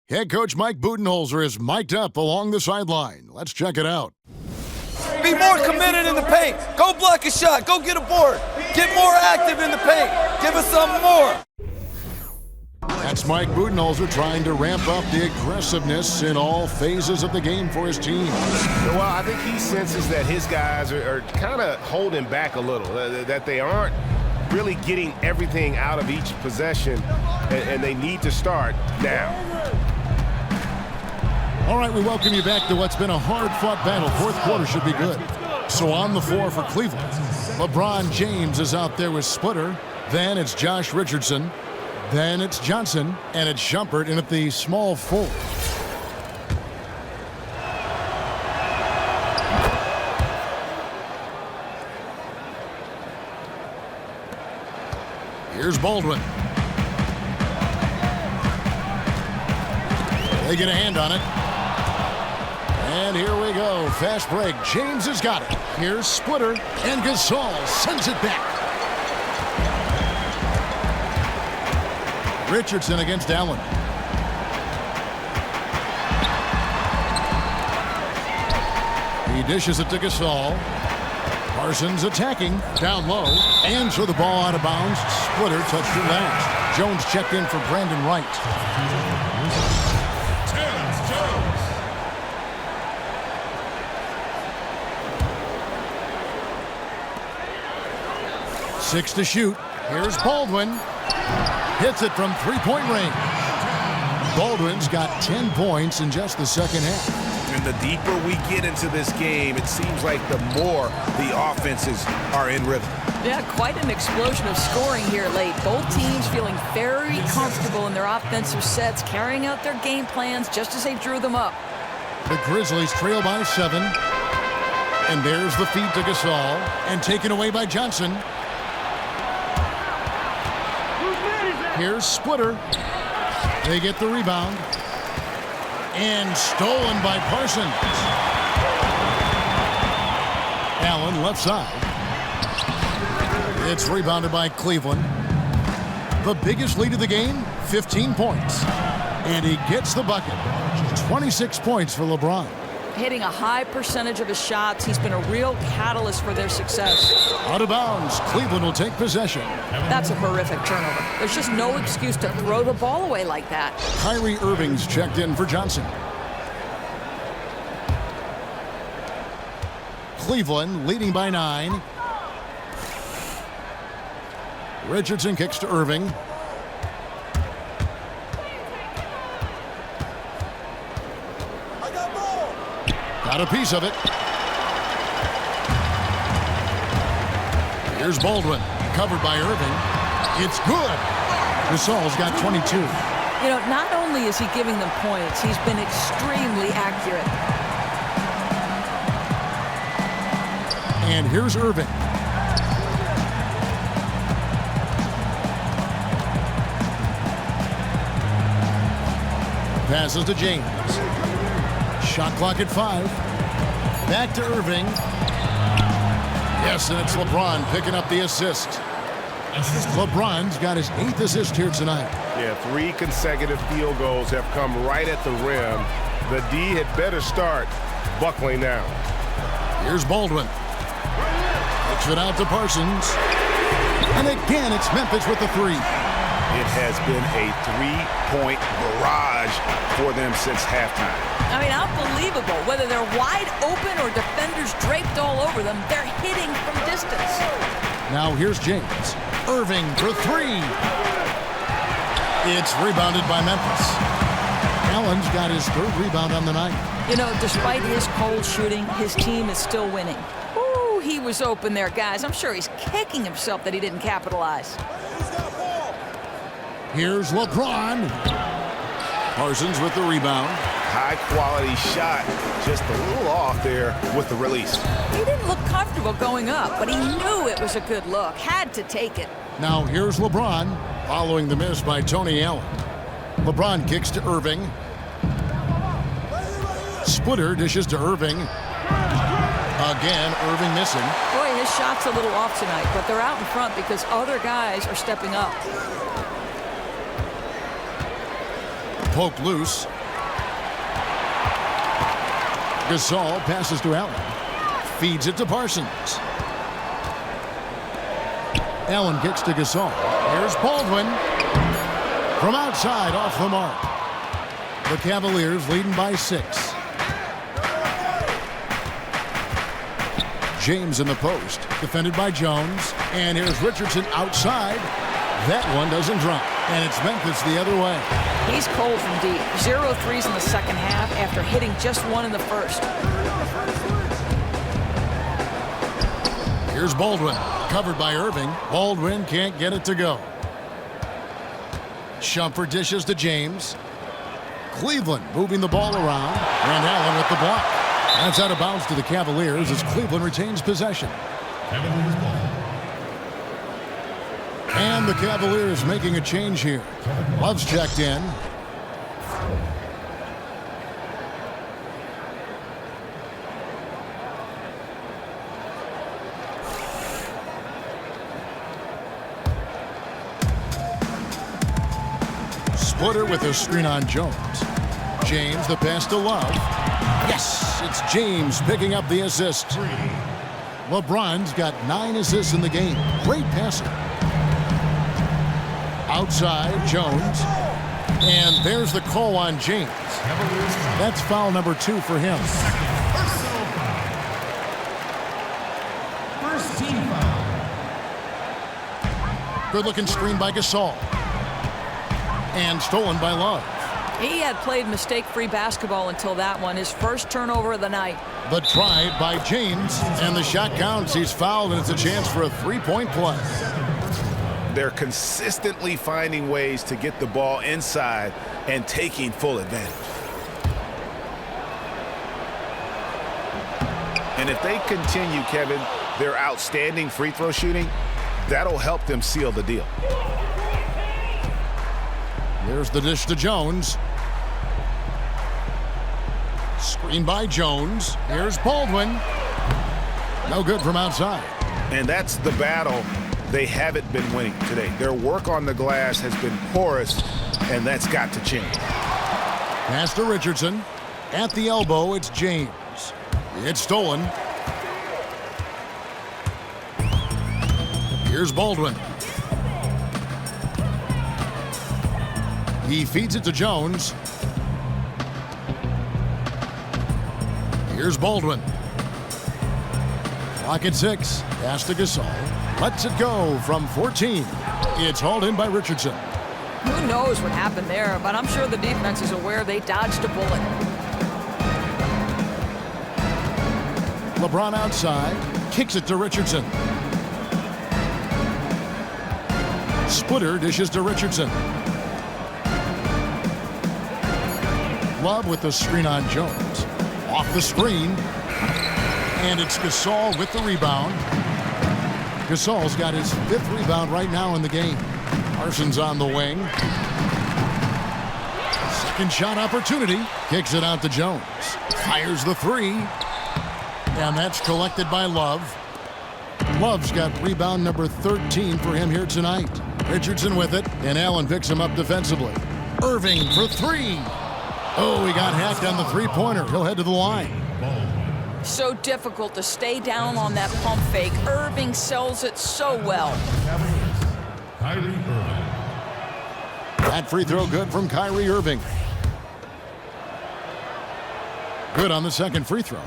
Head coach Mike Budenholzer is mic'd up along the sideline. Let's check it out. Be more committed in the paint. Go block a shot. Go get a board. Get more active in the paint. Give us something more. That's Mike Budenholzer trying to ramp up the aggressiveness in all phases of the game for his team. Well, I think he senses that his guys are kind of holding back a little, that they aren't really getting everything out of each possession, and they need to start now. All right, we welcome you back to what's been a hard-fought battle. Fourth quarter should be good. So on the floor for Cleveland, LeBron James is out there with Splitter. Then it's Josh Richardson. Then it's Johnson. And it's Shumpert in at the small forward. Here's Baldwin. They get a hand on it. And here we go. Fast break. James has got it. Here's Splitter. And Gasol sends it back. Richardson against Allen. He dishes it to Gasol. Parsons attacking. Down low. And so the ball out of bounds. Splitter touched it last. Jones checked in for Brandon Wright. Six to shoot. Here's Baldwin. Hits it from three-point range. Baldwin's got 10 points in just the second half. And the deeper we get into this game, it seems like the more the offenses are in rhythm. Yeah, quite an explosion of scoring here late. Both teams feeling very comfortable in their offensive sets, carrying out their game plans just as they drew them up. The Grizzlies trail by 7. And there's the feed to Gasol. And taken away by Johnson. Here's Splitter. They get the rebound. And stolen by Parsons. Allen left side. It's rebounded by Cleveland. The biggest lead of the game, 15 points. And he gets the bucket. 26 points for LeBron. Hitting a high percentage of his shots. He's been a real catalyst for their success. Out of bounds. Cleveland will take possession. That's a horrific turnover. There's just no excuse to throw the ball away like that. Kyrie Irving's checked in for Johnson. Cleveland leading by 9. Richardson kicks to Irving. Got a piece of it. Here's Baldwin, covered by Irving. It's good. Gasol's got 22. You know, not only is he giving them points, he's been extremely accurate. And here's Irving. Passes to James. Shot clock at 5. Back to Irving. Yes, and it's LeBron picking up the assist. LeBron's got his 8th assist here tonight. Yeah, 3 consecutive field goals have come right at the rim. The D had better start buckling down. Here's Baldwin. Kicks it out to Parsons. And again, it's Memphis with the 3. It has been a 3-point barrage for them since halftime. I mean, unbelievable. Whether they're wide open or defenders draped all over them, they're hitting from distance. Now here's James. Irving for 3. It's rebounded by Memphis. Allen's got his 3rd rebound on the night. You know, despite his cold shooting, his team is still winning. Ooh, he was open there, guys. I'm sure he's kicking himself that he didn't capitalize. Here's LeBron. Parsons with the rebound. High-quality shot, just a little off there with the release. He didn't look comfortable going up, but he knew it was a good look. Had to take it. Now here's LeBron, following the miss by Tony Allen. LeBron kicks to Irving. Splitter dishes to Irving. Again, Irving missing. Boy, his shot's a little off tonight, but they're out in front because other guys are stepping up. Poked loose. Gasol passes to Allen. Feeds it to Parsons. Allen kicks to Gasol. Here's Baldwin. From outside, off the mark. The Cavaliers leading by 6. James in the post. Defended by Jones. And here's Richardson outside. That one doesn't drop. And it's Memphis the other way. He's cold from deep. 0 threes in the second half after hitting just 1 in the first. Here's Baldwin. Covered by Irving. Baldwin can't get it to go. Shumpert dishes to James. Cleveland moving the ball around. And Allen with the block. That's out of bounds to the Cavaliers as Cleveland retains possession. And the Cavaliers making a change here. Love's checked in. Splitter with a screen on Jones. James, the pass to Love. Yes, it's James picking up the assist. LeBron's got 9 assists in the game. Great passing. Outside, Jones. And there's the call on James. That's foul number 2 for him. First team foul. Good-looking screen by Gasol. And stolen by Love. He had played mistake-free basketball until that one, his first turnover of the night. The try by James, and the shot counts. He's fouled, and it's a chance for a 3-point play. They're consistently finding ways to get the ball inside and taking full advantage. And if they continue, Kevin, their outstanding free throw shooting, that'll help them seal the deal. There's the dish to Jones. Screen by Jones. Here's Baldwin. No good from outside. And that's the battle they haven't been winning today. Their work on the glass has been porous, and that's got to change. Pass to Richardson. At the elbow, it's James. It's stolen. Here's Baldwin. He feeds it to Jones. Here's Baldwin. Clock at 6. Pass to Gasol. Lets it go from 14. It's hauled in by Richardson. Who knows what happened there, but I'm sure the defense is aware they dodged a bullet. LeBron outside. Kicks it to Richardson. Splitter dishes to Richardson. Love with the screen on Jones. Off the screen. And it's Gasol with the rebound. Gasol's got his 5th rebound right now in the game. Parsons on the wing. Second shot opportunity. Kicks it out to Jones. Fires the 3. And that's collected by Love. Love's got rebound number 13 for him here tonight. Richardson with it, and Allen picks him up defensively. Irving for 3. Oh, he got hacked on the 3-pointer. He'll head to the line. So difficult to stay down on that pump fake. Irving sells it so well. Kyrie Irving. That free throw good from Kyrie Irving. Good on the second free throw.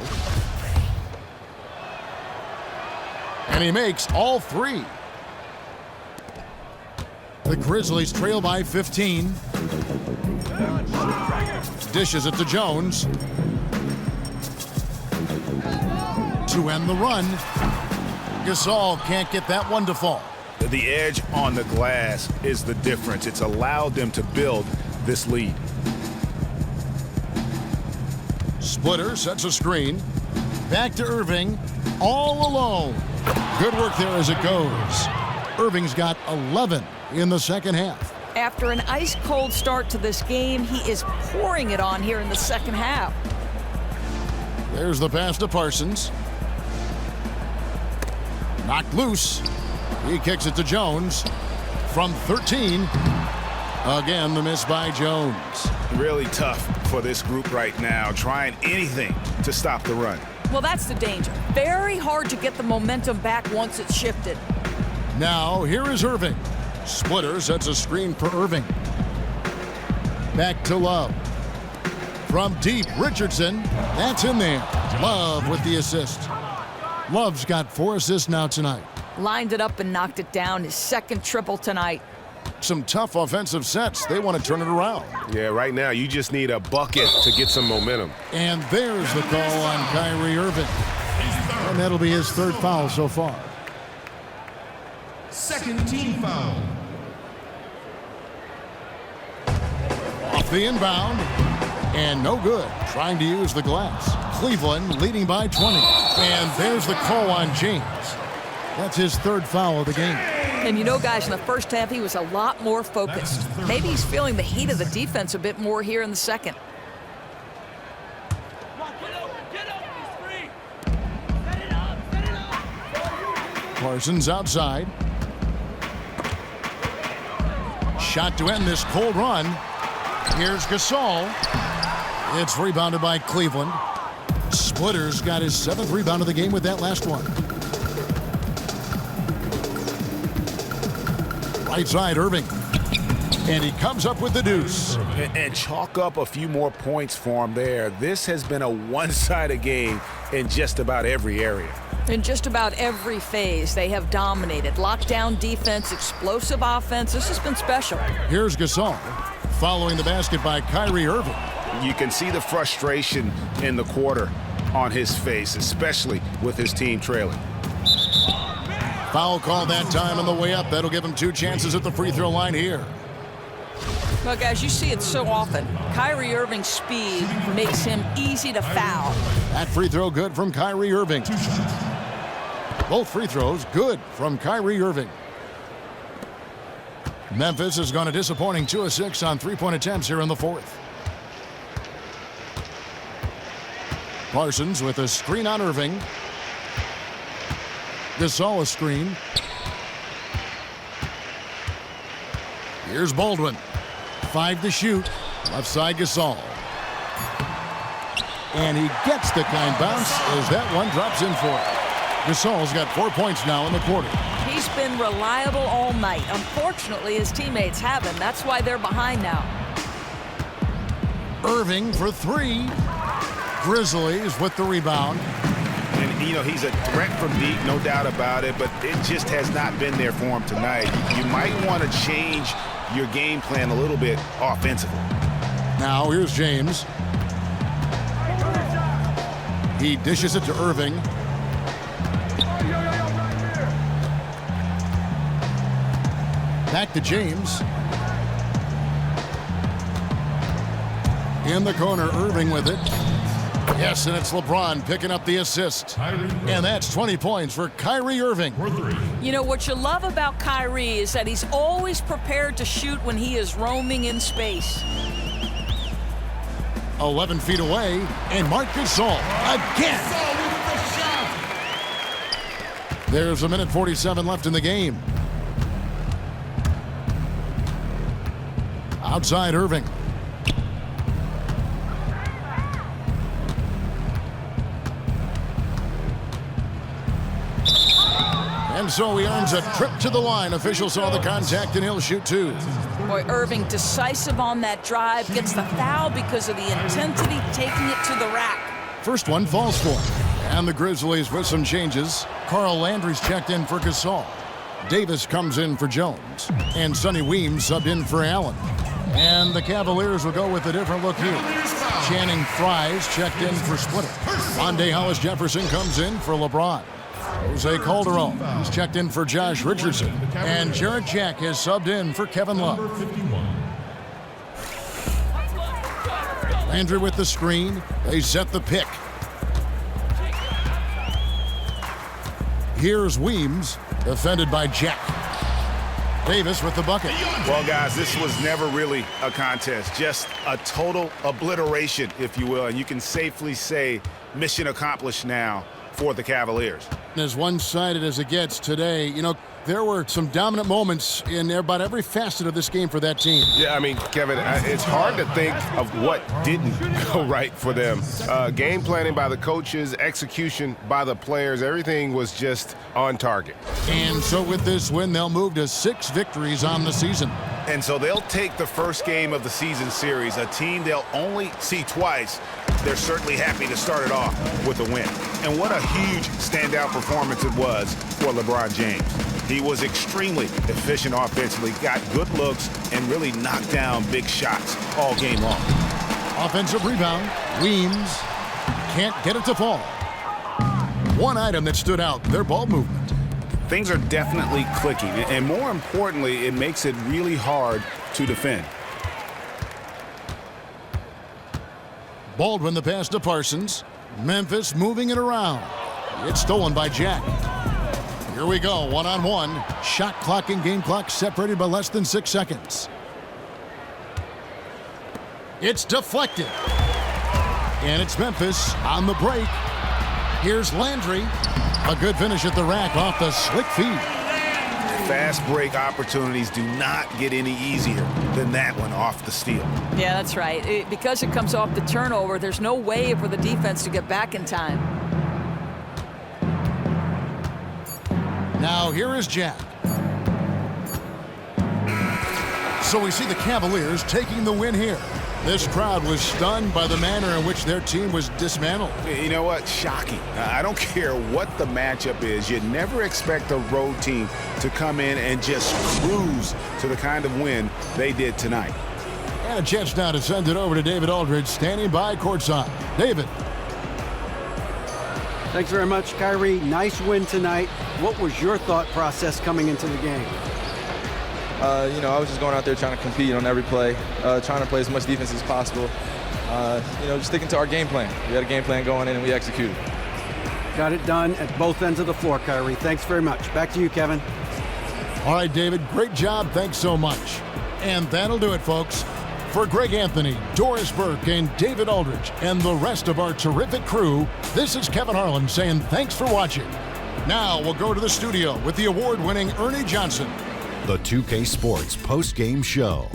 And he makes all 3. The Grizzlies trail by 15. Dishes it to Jones. To end the run. Gasol can't get that one to fall. The edge on the glass is the difference. It's allowed them to build this lead. Splitter sets a screen. Back to Irving. All alone. Good work there as it goes. Irving's got 11 in the second half. After an ice-cold start to this game, he is pouring it on here in the second half. There's the pass to Parsons. Knocked loose. He kicks it to Jones. From 13. Again, the miss by Jones. Really tough for this group right now, trying anything to stop the run. Well, that's the danger. Very hard to get the momentum back once it's shifted. Now, here is Irving. Splitter sets a screen for Irving. Back to Love. From deep, Richardson. That's in there. Love with the assist. Love's got 4 assists now tonight. Lined it up and knocked it down. His second triple tonight. Some tough offensive sets. They want to turn it around. Yeah, right now you just need a bucket to get some momentum. And there's the call on Kyrie Irving. And that'll be his 3rd foul so far. Second team foul. Off the inbound. And no good. Trying to use the glass. Cleveland leading by 20. And there's the call on James. That's his 3rd foul of the game. And you know, guys, in the first half, he was a lot more focused. Maybe he's feeling the heat of the defense a bit more here in the second. Parsons outside. Shot to end this cold run. Here's Gasol. It's rebounded by Cleveland. Splitter's got his 7th rebound of the game with that last one. Right side, Irving. And he comes up with the deuce. And chalk up a few more points for him there. This has been a one-sided game in just about every area. In just about every phase, they have dominated. Lockdown defense, explosive offense. This has been special. Here's Gasol, following the basket by Kyrie Irving. You can see the frustration in the quarter on his face, especially with his team trailing. Foul call that time on the way up. That'll give him 2 chances at the free throw line here. Well, guys, you see it so often. Kyrie Irving's speed makes him easy to foul. That free throw good from Kyrie Irving. Both free throws good from Kyrie Irving. Memphis has gone a disappointing 2 of 6 on 3-point attempts here in the 4th. Parsons with a screen on Irving. Gasol a screen. Here's Baldwin. 5 to shoot. Left side Gasol. And he gets the kind bounce as that one drops in for it. Gasol's got 4 points now in the quarter. He's been reliable all night. Unfortunately, his teammates haven't. That's why they're behind now. Irving for 3. Grizzlies with the rebound. And, you know, he's a threat from deep, no doubt about it, but it just has not been there for him tonight. You might want to change your game plan a little bit offensively. Now here's James. He dishes it to Irving. Back to James. In the corner, Irving with it. Yes, and it's LeBron picking up the assist. And that's 20 points for Kyrie Irving. You know, what you love about Kyrie is that he's always prepared to shoot when he is roaming in space. 11 feet away, and Marc Gasol again. There's a minute 47 left in the game. Outside Irving. And so he earns a trip to the line. Officials saw the contact, and he'll shoot 2. Boy, Irving decisive on that drive, gets the foul because of the intensity, taking it to the rack. First one falls for him. And the Grizzlies with some changes. Carl Landry's checked in for Gasol. Davis comes in for Jones. And Sonny Weems subbed in for Allen. And the Cavaliers will go with a different look here. Channing Frye's checked in for Splitter. Monday Hollis Jefferson comes in for LeBron. Jose Calderon has checked in for Josh Richardson. And Jarrett Jack has subbed in for Kevin Love. Landry with the screen. They set the pick. Here's Weems, defended by Jack. Davis with the bucket. Well, guys, this was never really a contest, just a total obliteration, if you will. And you can safely say mission accomplished now for the Cavaliers. As one-sided as it gets today, you know, there were some dominant moments in about every facet of this game for that team. Yeah, I mean, Kevin, it's hard to think of what didn't go right for them. Game planning by the coaches, execution by the players, everything was just on target. And so with this win, they'll move to 6 victories on the season. And so they'll take the first game of the season series, a team they'll only see twice. They're certainly happy to start it off with a win. And what a huge standout performance it was for LeBron James. He was extremely efficient offensively, got good looks, and really knocked down big shots all game long. Offensive rebound. Weems can't get it to fall. One item that stood out, their ball movement. Things are definitely clicking, and more importantly, it makes it really hard to defend. Baldwin the pass to Parsons. Memphis moving it around. It's stolen by Jack. Here we go, one-on-one. Shot clock and game clock separated by less than 6 seconds. It's deflected. And it's Memphis on the break. Here's Landry. A good finish at the rack off the slick feed. fast break opportunities do not get any easier than that one off the steal. Yeah, that's right. Because it comes off the turnover, there's no way for the defense to get back in time. Now here is Jack. So we see the Cavaliers taking the win here. This crowd was stunned by the manner in which their team was dismantled. You know what? Shocking. I don't care what the matchup is. You never expect a road team to come in and just cruise to the kind of win they did tonight. And a chance now to send it over to David Aldridge, standing by courtside. David. Thanks very much, Kyrie. Nice win tonight. What was your thought process coming into the game? I was just going out there trying to compete on every play, trying to play as much defense as possible. Just sticking to our game plan. We had a game plan going in and we executed. Got it done at both ends of the floor, Kyrie. Thanks very much. Back to you, Kevin. All right, David, great job. Thanks so much. And that'll do it, folks. For Greg Anthony, Doris Burke, and David Aldridge, and the rest of our terrific crew, this is Kevin Harlan saying thanks for watching. Now we'll go to the studio with the award-winning Ernie Johnson. The 2K Sports post-game show.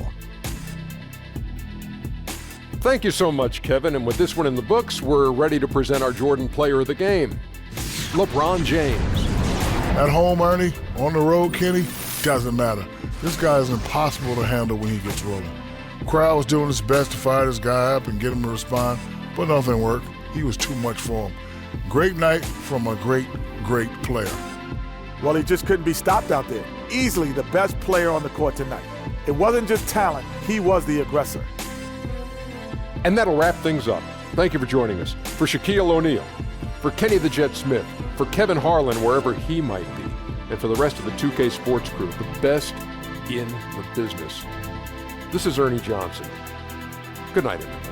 Thank you so much, Kevin. And with this one in the books, we're ready to present our Jordan Player of the Game, LeBron James. At home, Ernie, on the road, Kenny, doesn't matter. This guy is impossible to handle when he gets rolling. Crowd was doing its best to fire this guy up and get him to respond, but nothing worked. He was too much for him. Great night from a great, great player. Well, he just couldn't be stopped out there. Easily the best player on the court tonight. It wasn't just talent, he was the aggressor. And that'll wrap things up. Thank you for joining us. For Shaquille O'Neal, for Kenny the Jet Smith, for Kevin Harlan wherever he might be, and for the rest of the 2K Sports crew, the best in the business. This is Ernie Johnson. Good night, everybody.